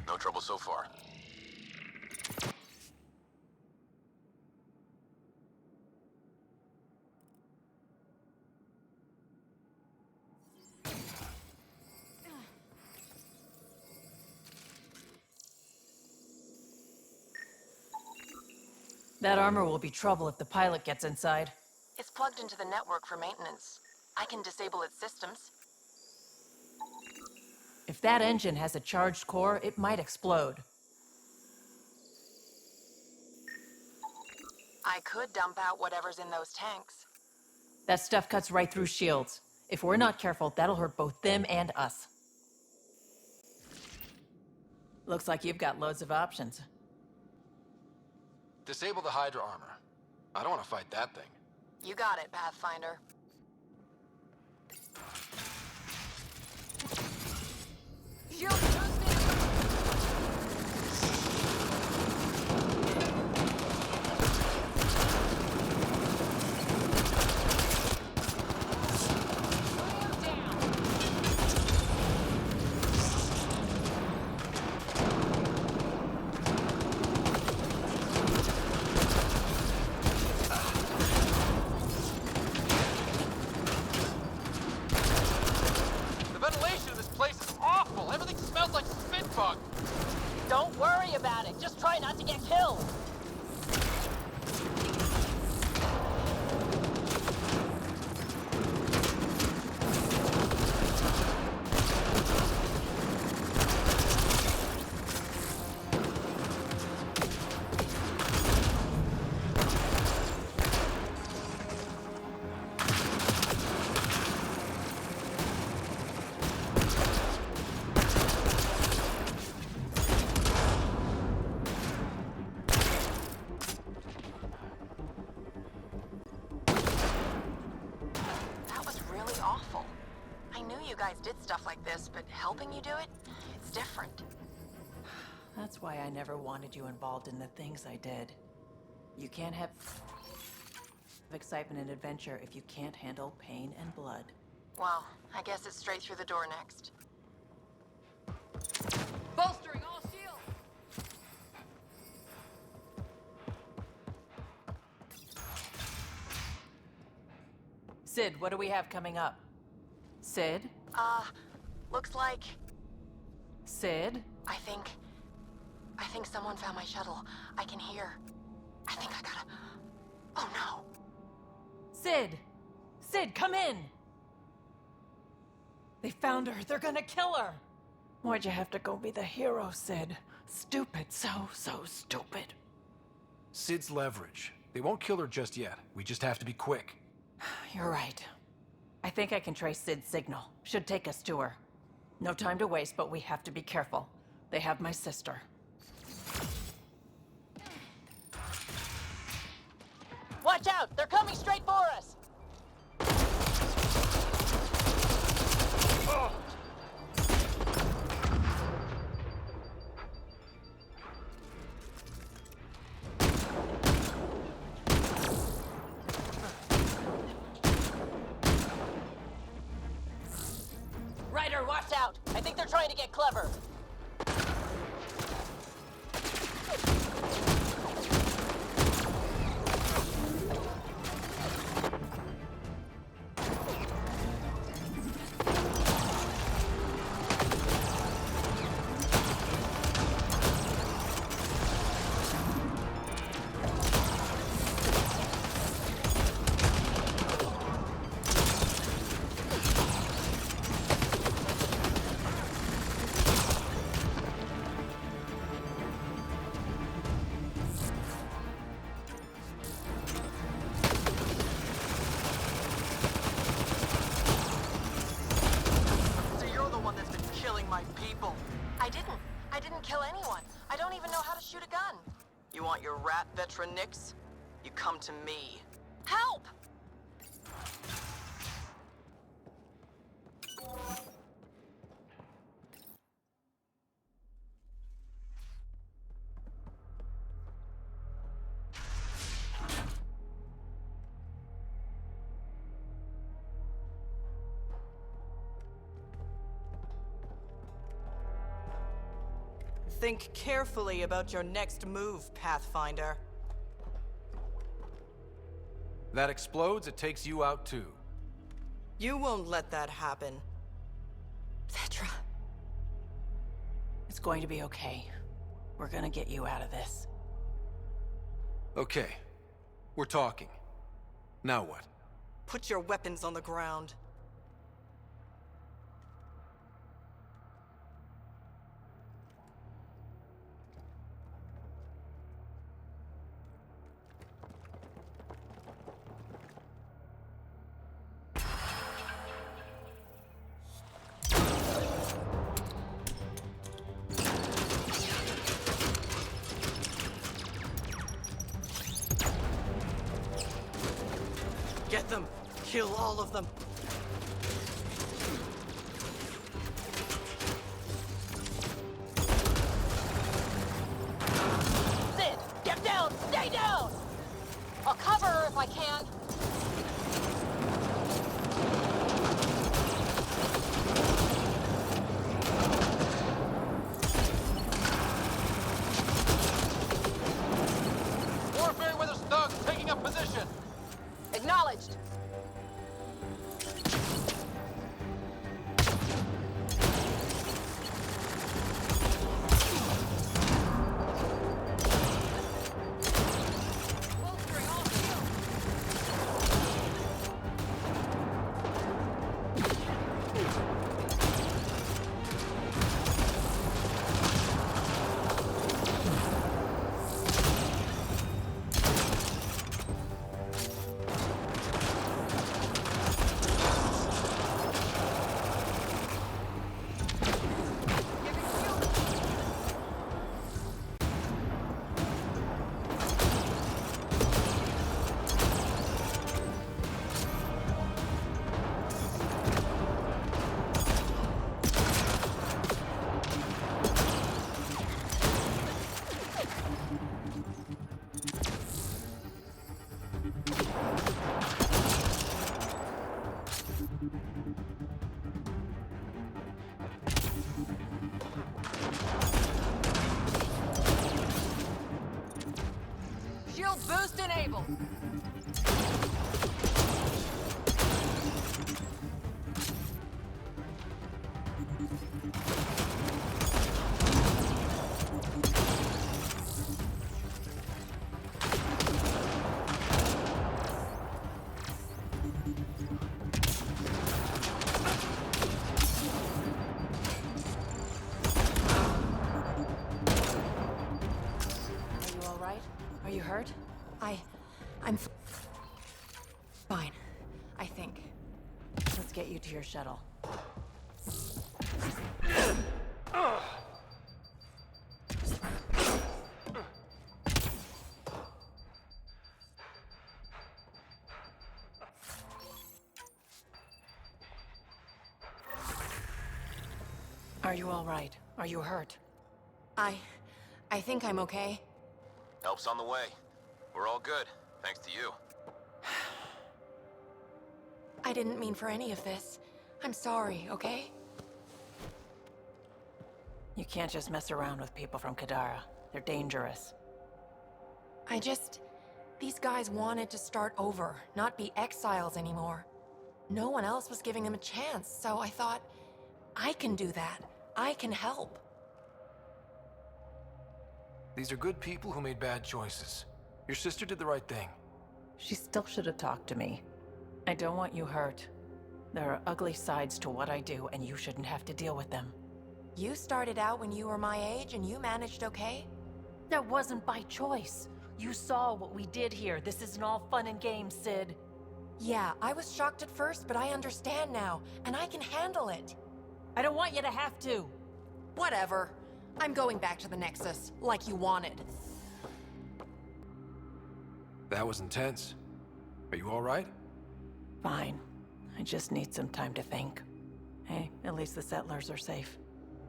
No trouble so far. That armor will be trouble if the pilot gets inside. It's plugged into the network for maintenance. I can disable its systems. If that engine has a charged core, it might explode. I could dump out whatever's in those tanks. That stuff cuts right through shields. If we're not careful, that'll hurt both them and us. Looks like you've got loads of options. Disable the Hydra armor. I don't want to fight that thing. You got it, Pathfinder. Shield boosted! Don't worry about it. Just try not to get killed. Did stuff like this, but helping you do it, it's different. That's why I never wanted you involved in the things I did. You can't have excitement and adventure if you can't handle pain and blood. Well, I guess it's straight through the door next. Bolstering all shields! Sid, what do we have coming up? Sid? Looks like... Sid? I think someone found my shuttle. I can hear. I think I gotta... Oh no! Sid! Sid, come in! They found her. They're gonna kill her! Why'd you have to go be the hero, Sid? Stupid. So stupid. Sid's leverage. They won't kill her just yet. We just have to be quick. You're right. I think I can trace Sid's signal. Should take us to her. No time to waste, but we have to be careful. They have my sister. Watch out! They're coming straight for us! trying to get clever. So you're the one that's been killing my people. I didn't kill anyone. I don't even know how to shoot a gun. You want your rat veteran nicks? You come to me. Help! Think carefully about your next move, Pathfinder. That explodes, it takes you out too. You won't let that happen. Vetra. It's going to be okay. We're gonna get you out of this. Okay. We're talking. Now what? Put your weapons on the ground. Get them! Kill all of them! Sid, get down! Stay down! I'll cover her if I can. Warfare with a Stug, taking up position. Acknowledged. Shield boost enabled. Are you all right? Are you hurt? I'm fine. I think. Let's get you to your shuttle. Are you all right? Are you hurt? I think I'm okay. Help's on the way. We're all good, thanks to you. I didn't mean for any of this. I'm sorry, okay? You can't just mess around with people from Kadara. They're dangerous. These guys wanted to start over, not be exiles anymore. No one else was giving them a chance, so I thought, I can do that. I can help. These are good people who made bad choices. Your sister did the right thing. She still should have talked to me. I don't want you hurt. There are ugly sides to what I do, and you shouldn't have to deal with them. You started out when you were my age and you managed okay? That wasn't by choice. You saw what we did here. This isn't all fun and games, Sid. Yeah, I was shocked at first, but I understand now, and I can handle it. I don't want you to have to. Whatever. I'm going back to the Nexus, like you wanted. That was intense. Are you all right? Fine. I just need some time to think. Hey, at least the settlers are safe.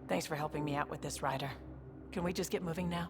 Thanks for helping me out with this, Ryder. Can we just get moving now?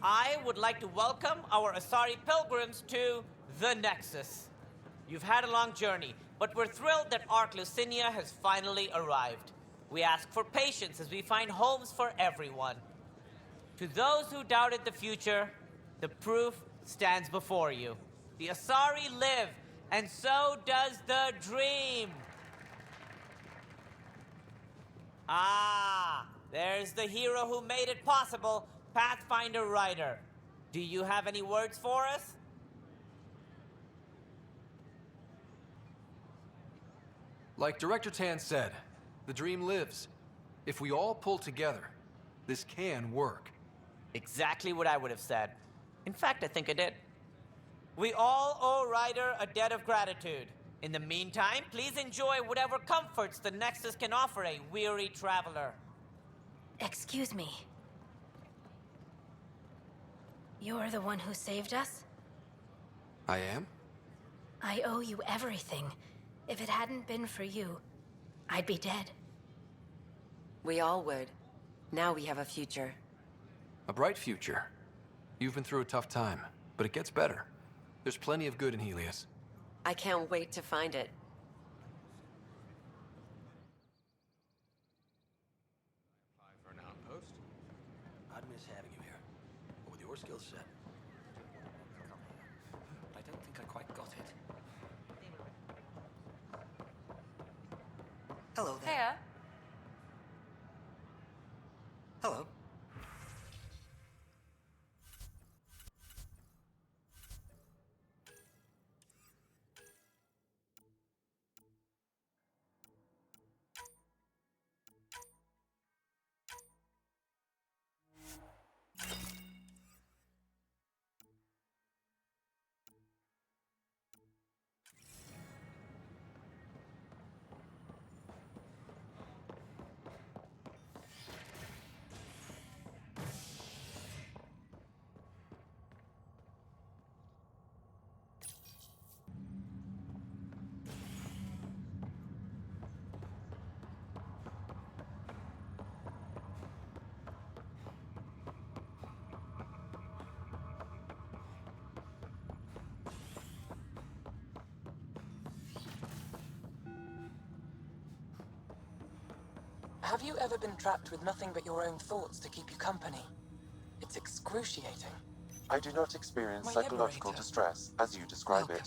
I would like to welcome our Asari pilgrims to the Nexus. You've had a long journey, but we're thrilled that Ark Lucinia has finally arrived. We ask for patience as we find homes for everyone. To those who doubted the future, the proof stands before you. The Asari live, and so does the dream. Ah, there's the hero who made it possible, Pathfinder Ryder. Do you have any words for us? Like Director Tan said, the dream lives. If we all pull together, this can work. Exactly what I would have said. In fact, I think I did. We all owe Ryder a debt of gratitude. In the meantime, please enjoy whatever comforts the Nexus can offer a weary traveler. Excuse me. You're the one who saved us? I am? I owe you everything. If it hadn't been for you, I'd be dead. We all would. Now we have a future. A bright future. You've been through a tough time, but it gets better. There's plenty of good in Helios. I can't wait to find it. For an outpost? I'd miss having you here. But with your skill set, I don't think I quite got it. Hello there. Hiya. Hello. Have you ever been trapped with nothing but your own thoughts to keep you company? It's excruciating. I do not experience My psychological liberator. distress as you describe it.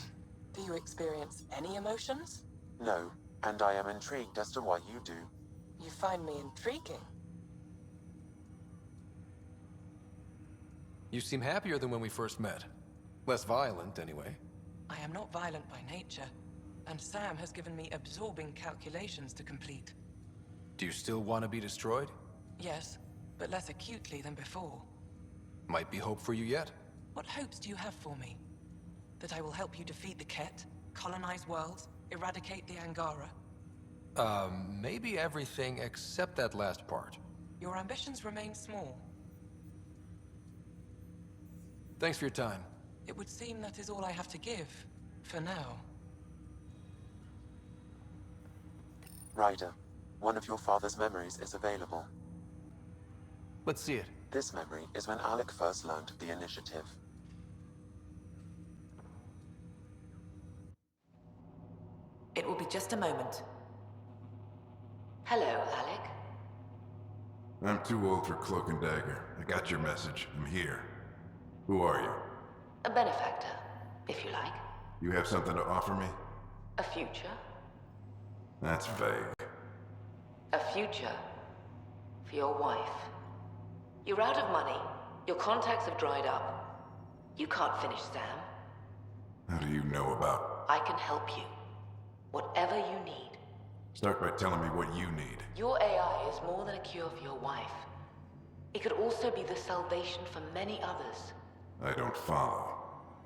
Do you experience any emotions? No, and I am intrigued as to why you do. You find me intriguing. You seem happier than when we first met. Less violent, anyway. I am not violent by nature, and Sam has given me absorbing calculations to complete. Do you still want to be destroyed? Yes, but less acutely than before. Might be hope for you yet. What hopes do you have for me? That I will help you defeat the Ket, colonize worlds, eradicate the Angara? Maybe everything except that last part. Your ambitions remain small. Thanks for your time. It would seem that is all I have to give, for now. Ryder, one of your father's memories is available. Let's see it. This memory is when Alec first learned of the initiative. It will be just a moment. Hello, Alec. I'm too old for Cloak and Dagger. I got your message. I'm here. Who are you? A benefactor, if you like. You have something to offer me? A future. That's vague. A future for your wife. You're out of money. Your contacts have dried up. You can't finish Sam. How do you know about? I can help you. Whatever you need. Start by telling me what you need. Your AI is more than a cure for your wife. It could also be the salvation for many others. I don't follow.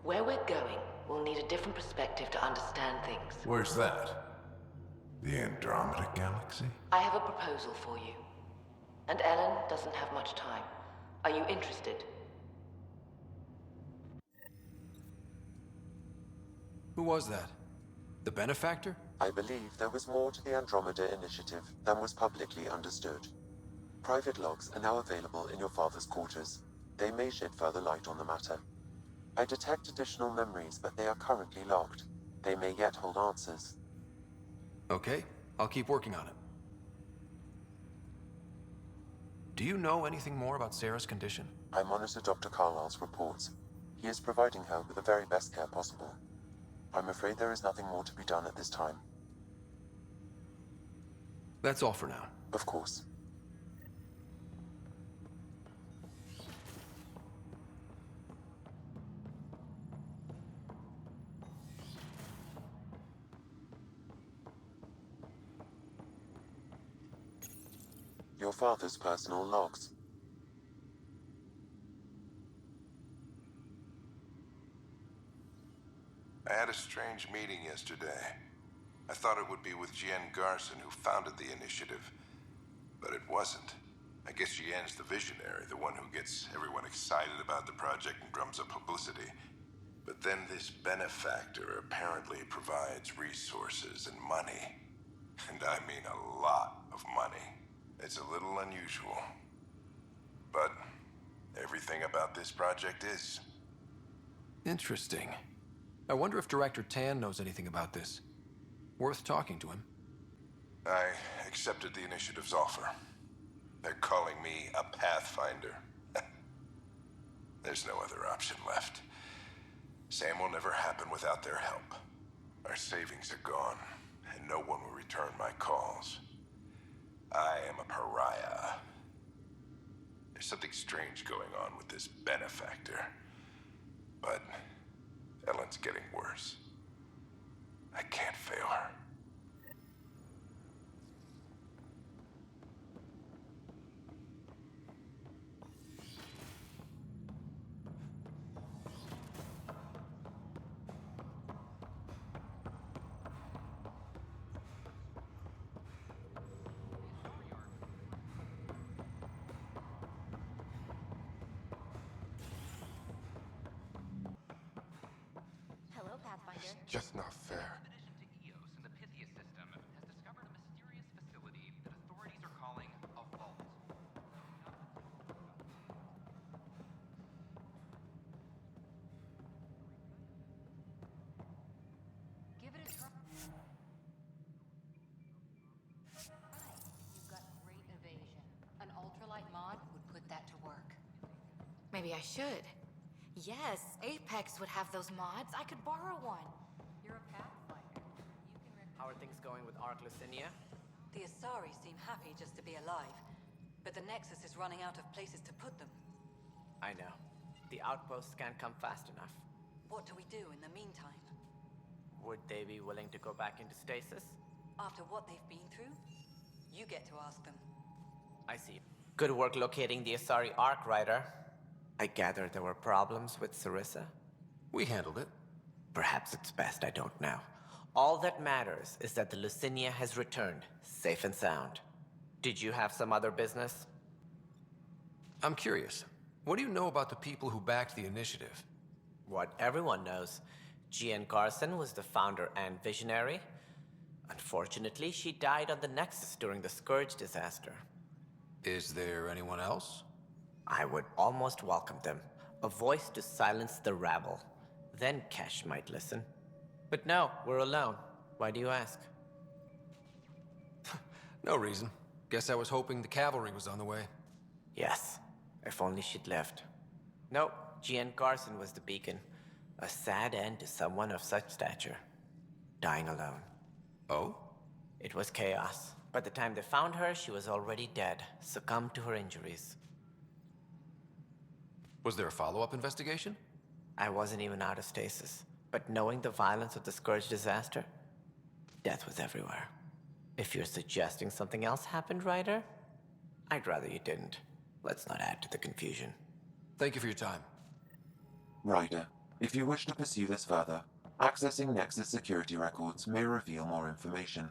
Where we're going, we'll need a different perspective to understand things. Where's that? The Andromeda Galaxy? I have a proposal for you. And Ellen doesn't have much time. Are you interested? Who was that? The benefactor? I believe there was more to the Andromeda initiative than was publicly understood. Private logs are now available in your father's quarters. They may shed further light on the matter. I detect additional memories, but they are currently locked. They may yet hold answers. Okay, I'll keep working on it. Do you know anything more about Sarah's condition? I monitor Dr. Carlisle's reports. He is providing her with the very best care possible. I'm afraid there is nothing more to be done at this time. That's all for now. Of course. Your father's personal logs. I had a strange meeting yesterday. I thought it would be with Jian Garson, who founded the initiative. But it wasn't. I guess Jian's the visionary, the one who gets everyone excited about the project and drums up publicity. But then this benefactor apparently provides resources and money. And I mean a lot of money. It's a little unusual. But everything about this project is. Interesting. I wonder if Director Tan knows anything about this. Worth talking to him. I accepted the initiative's offer. They're calling me a Pathfinder. There's no other option left. Sam will never happen without their help. Our savings are gone, and no one will return my calls. I am a pariah. There's something strange going on with this benefactor. But Ellen's getting worse. I can't fail her. Hello, Pathfinder. It's just not fair. Give it a try. You've got great evasion. An ultralight mod would put that to work. Maybe I should. Yes, Apex would have those mods. I could borrow one. You're a Pathfinder. How are things going with Ark Lucinia? The Asari seem happy just to be alive, but the Nexus is running out of places to put them. I know. The outposts can't come fast enough. What do we do in the meantime? Would they be willing to go back into stasis? After what they've been through? You get to ask them. I see. Good work locating the Asari Ark, Ryder. I gather there were problems with Sarissa? We handled it. Perhaps it's best I don't know. All that matters is that the Lucinia has returned, safe and sound. Did you have some other business? I'm curious. What do you know about the people who backed the initiative? What everyone knows. Jean Garson was the founder and visionary. Unfortunately, she died on the Nexus during the Scourge disaster. Is there anyone else? I would almost welcome them. A voice to silence the rabble. Then Kesh might listen. But no, we're alone. Why do you ask? No reason. Guess I was hoping the cavalry was on the way. Yes, if only she'd left. Nope, Jean Garson was the beacon. A sad end to someone of such stature. Dying alone. Oh? It was chaos. By the time they found her, she was already dead, succumbed to her injuries. Was there a follow-up investigation? I wasn't even out of stasis. But knowing the violence of the Scourge disaster, death was everywhere. If you're suggesting something else happened, Ryder, I'd rather you didn't. Let's not add to the confusion. Thank you for your time. Ryder, if you wish to pursue this further, accessing Nexus security records may reveal more information.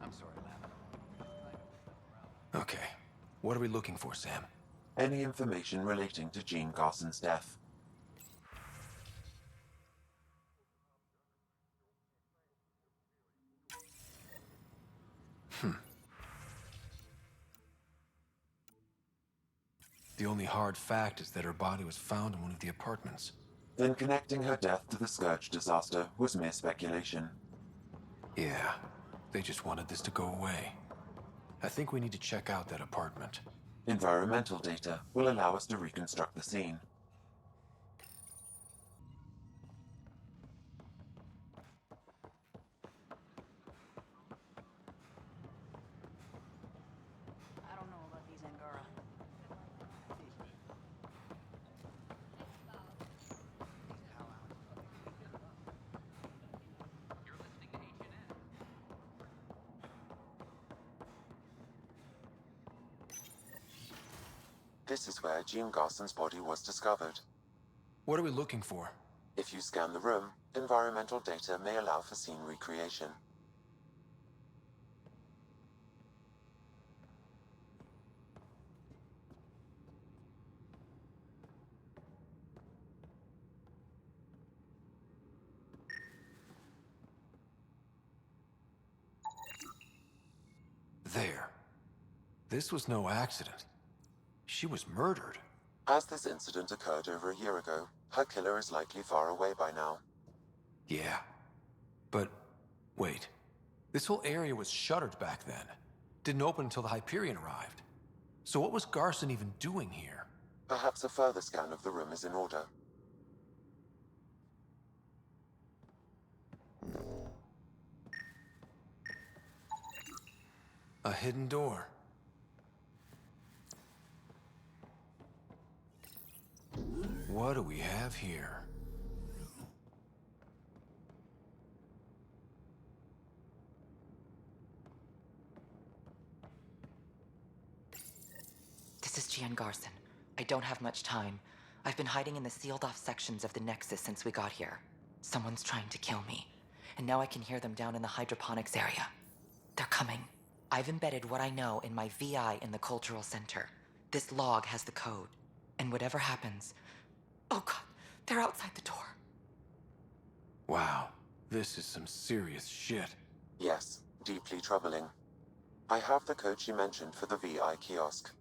I'm sorry, Lab. Okay. What are we looking for, Sam? Any information relating to Jean Garson's death. The only hard fact is that her body was found in one of the apartments. Then connecting her death to the Scourge disaster was mere speculation. Yeah, they just wanted this to go away. I think we need to check out that apartment. Environmental data will allow us to reconstruct the scene. I don't know about these Angara. This is where Jean Garson's body was discovered. What are we looking for? If you scan the room, environmental data may allow for scene recreation. There. This was no accident. She was murdered. As this incident occurred over a year ago, her killer is likely far away by now. Yeah. But, wait. This whole area was shuttered back then. Didn't open until the Hyperion arrived. So what was Garson even doing here? Perhaps a further scan of the room is in order. A hidden door. What do we have here? This is Jean Garson. I don't have much time. I've been hiding in the sealed-off sections of the Nexus since we got here. Someone's trying to kill me. And now I can hear them down in the hydroponics area. They're coming. I've embedded what I know in my VI in the Cultural Center. This log has the code. And whatever happens... Oh god, they're outside the door. Wow, this is some serious shit. Yes, deeply troubling. I have the code she mentioned for the VI kiosk.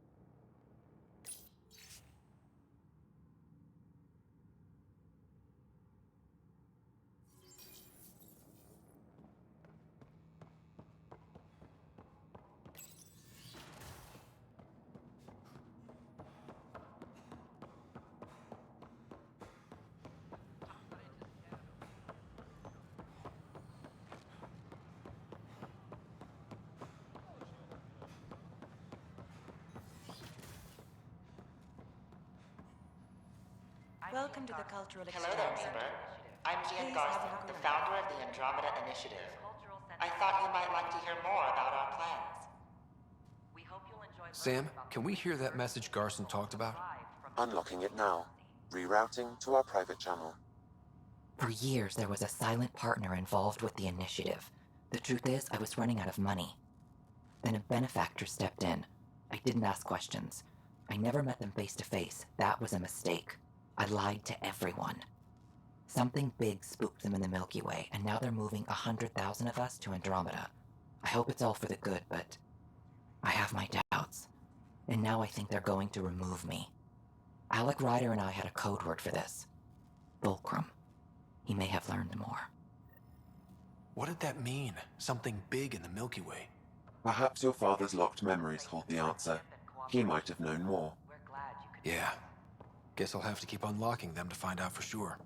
Welcome to the Cultural Hello there, Exchange Reaper. Center. I'm Gian Please Garson, have a look the around. founder of the Andromeda Initiative. I thought you might like to hear more about our plans. Sam, can we hear that message Garson talked about? Unlocking it now. Rerouting to our private channel. For years, there was a silent partner involved with the initiative. The truth is, I was running out of money. Then a benefactor stepped in. I didn't ask questions. I never met them face to face. That was a mistake. I lied to everyone. Something big spooked them in the Milky Way, and now they're moving 100,000 of us to Andromeda. I hope it's all for the good, but I have my doubts. And now I think they're going to remove me. Alec Ryder and I had a code word for this. Fulcrum. He may have learned more. What did that mean? Something big in the Milky Way? Perhaps your father's locked memories hold the answer. He might have known more. Yeah. Guess I'll have to keep unlocking them to find out for sure.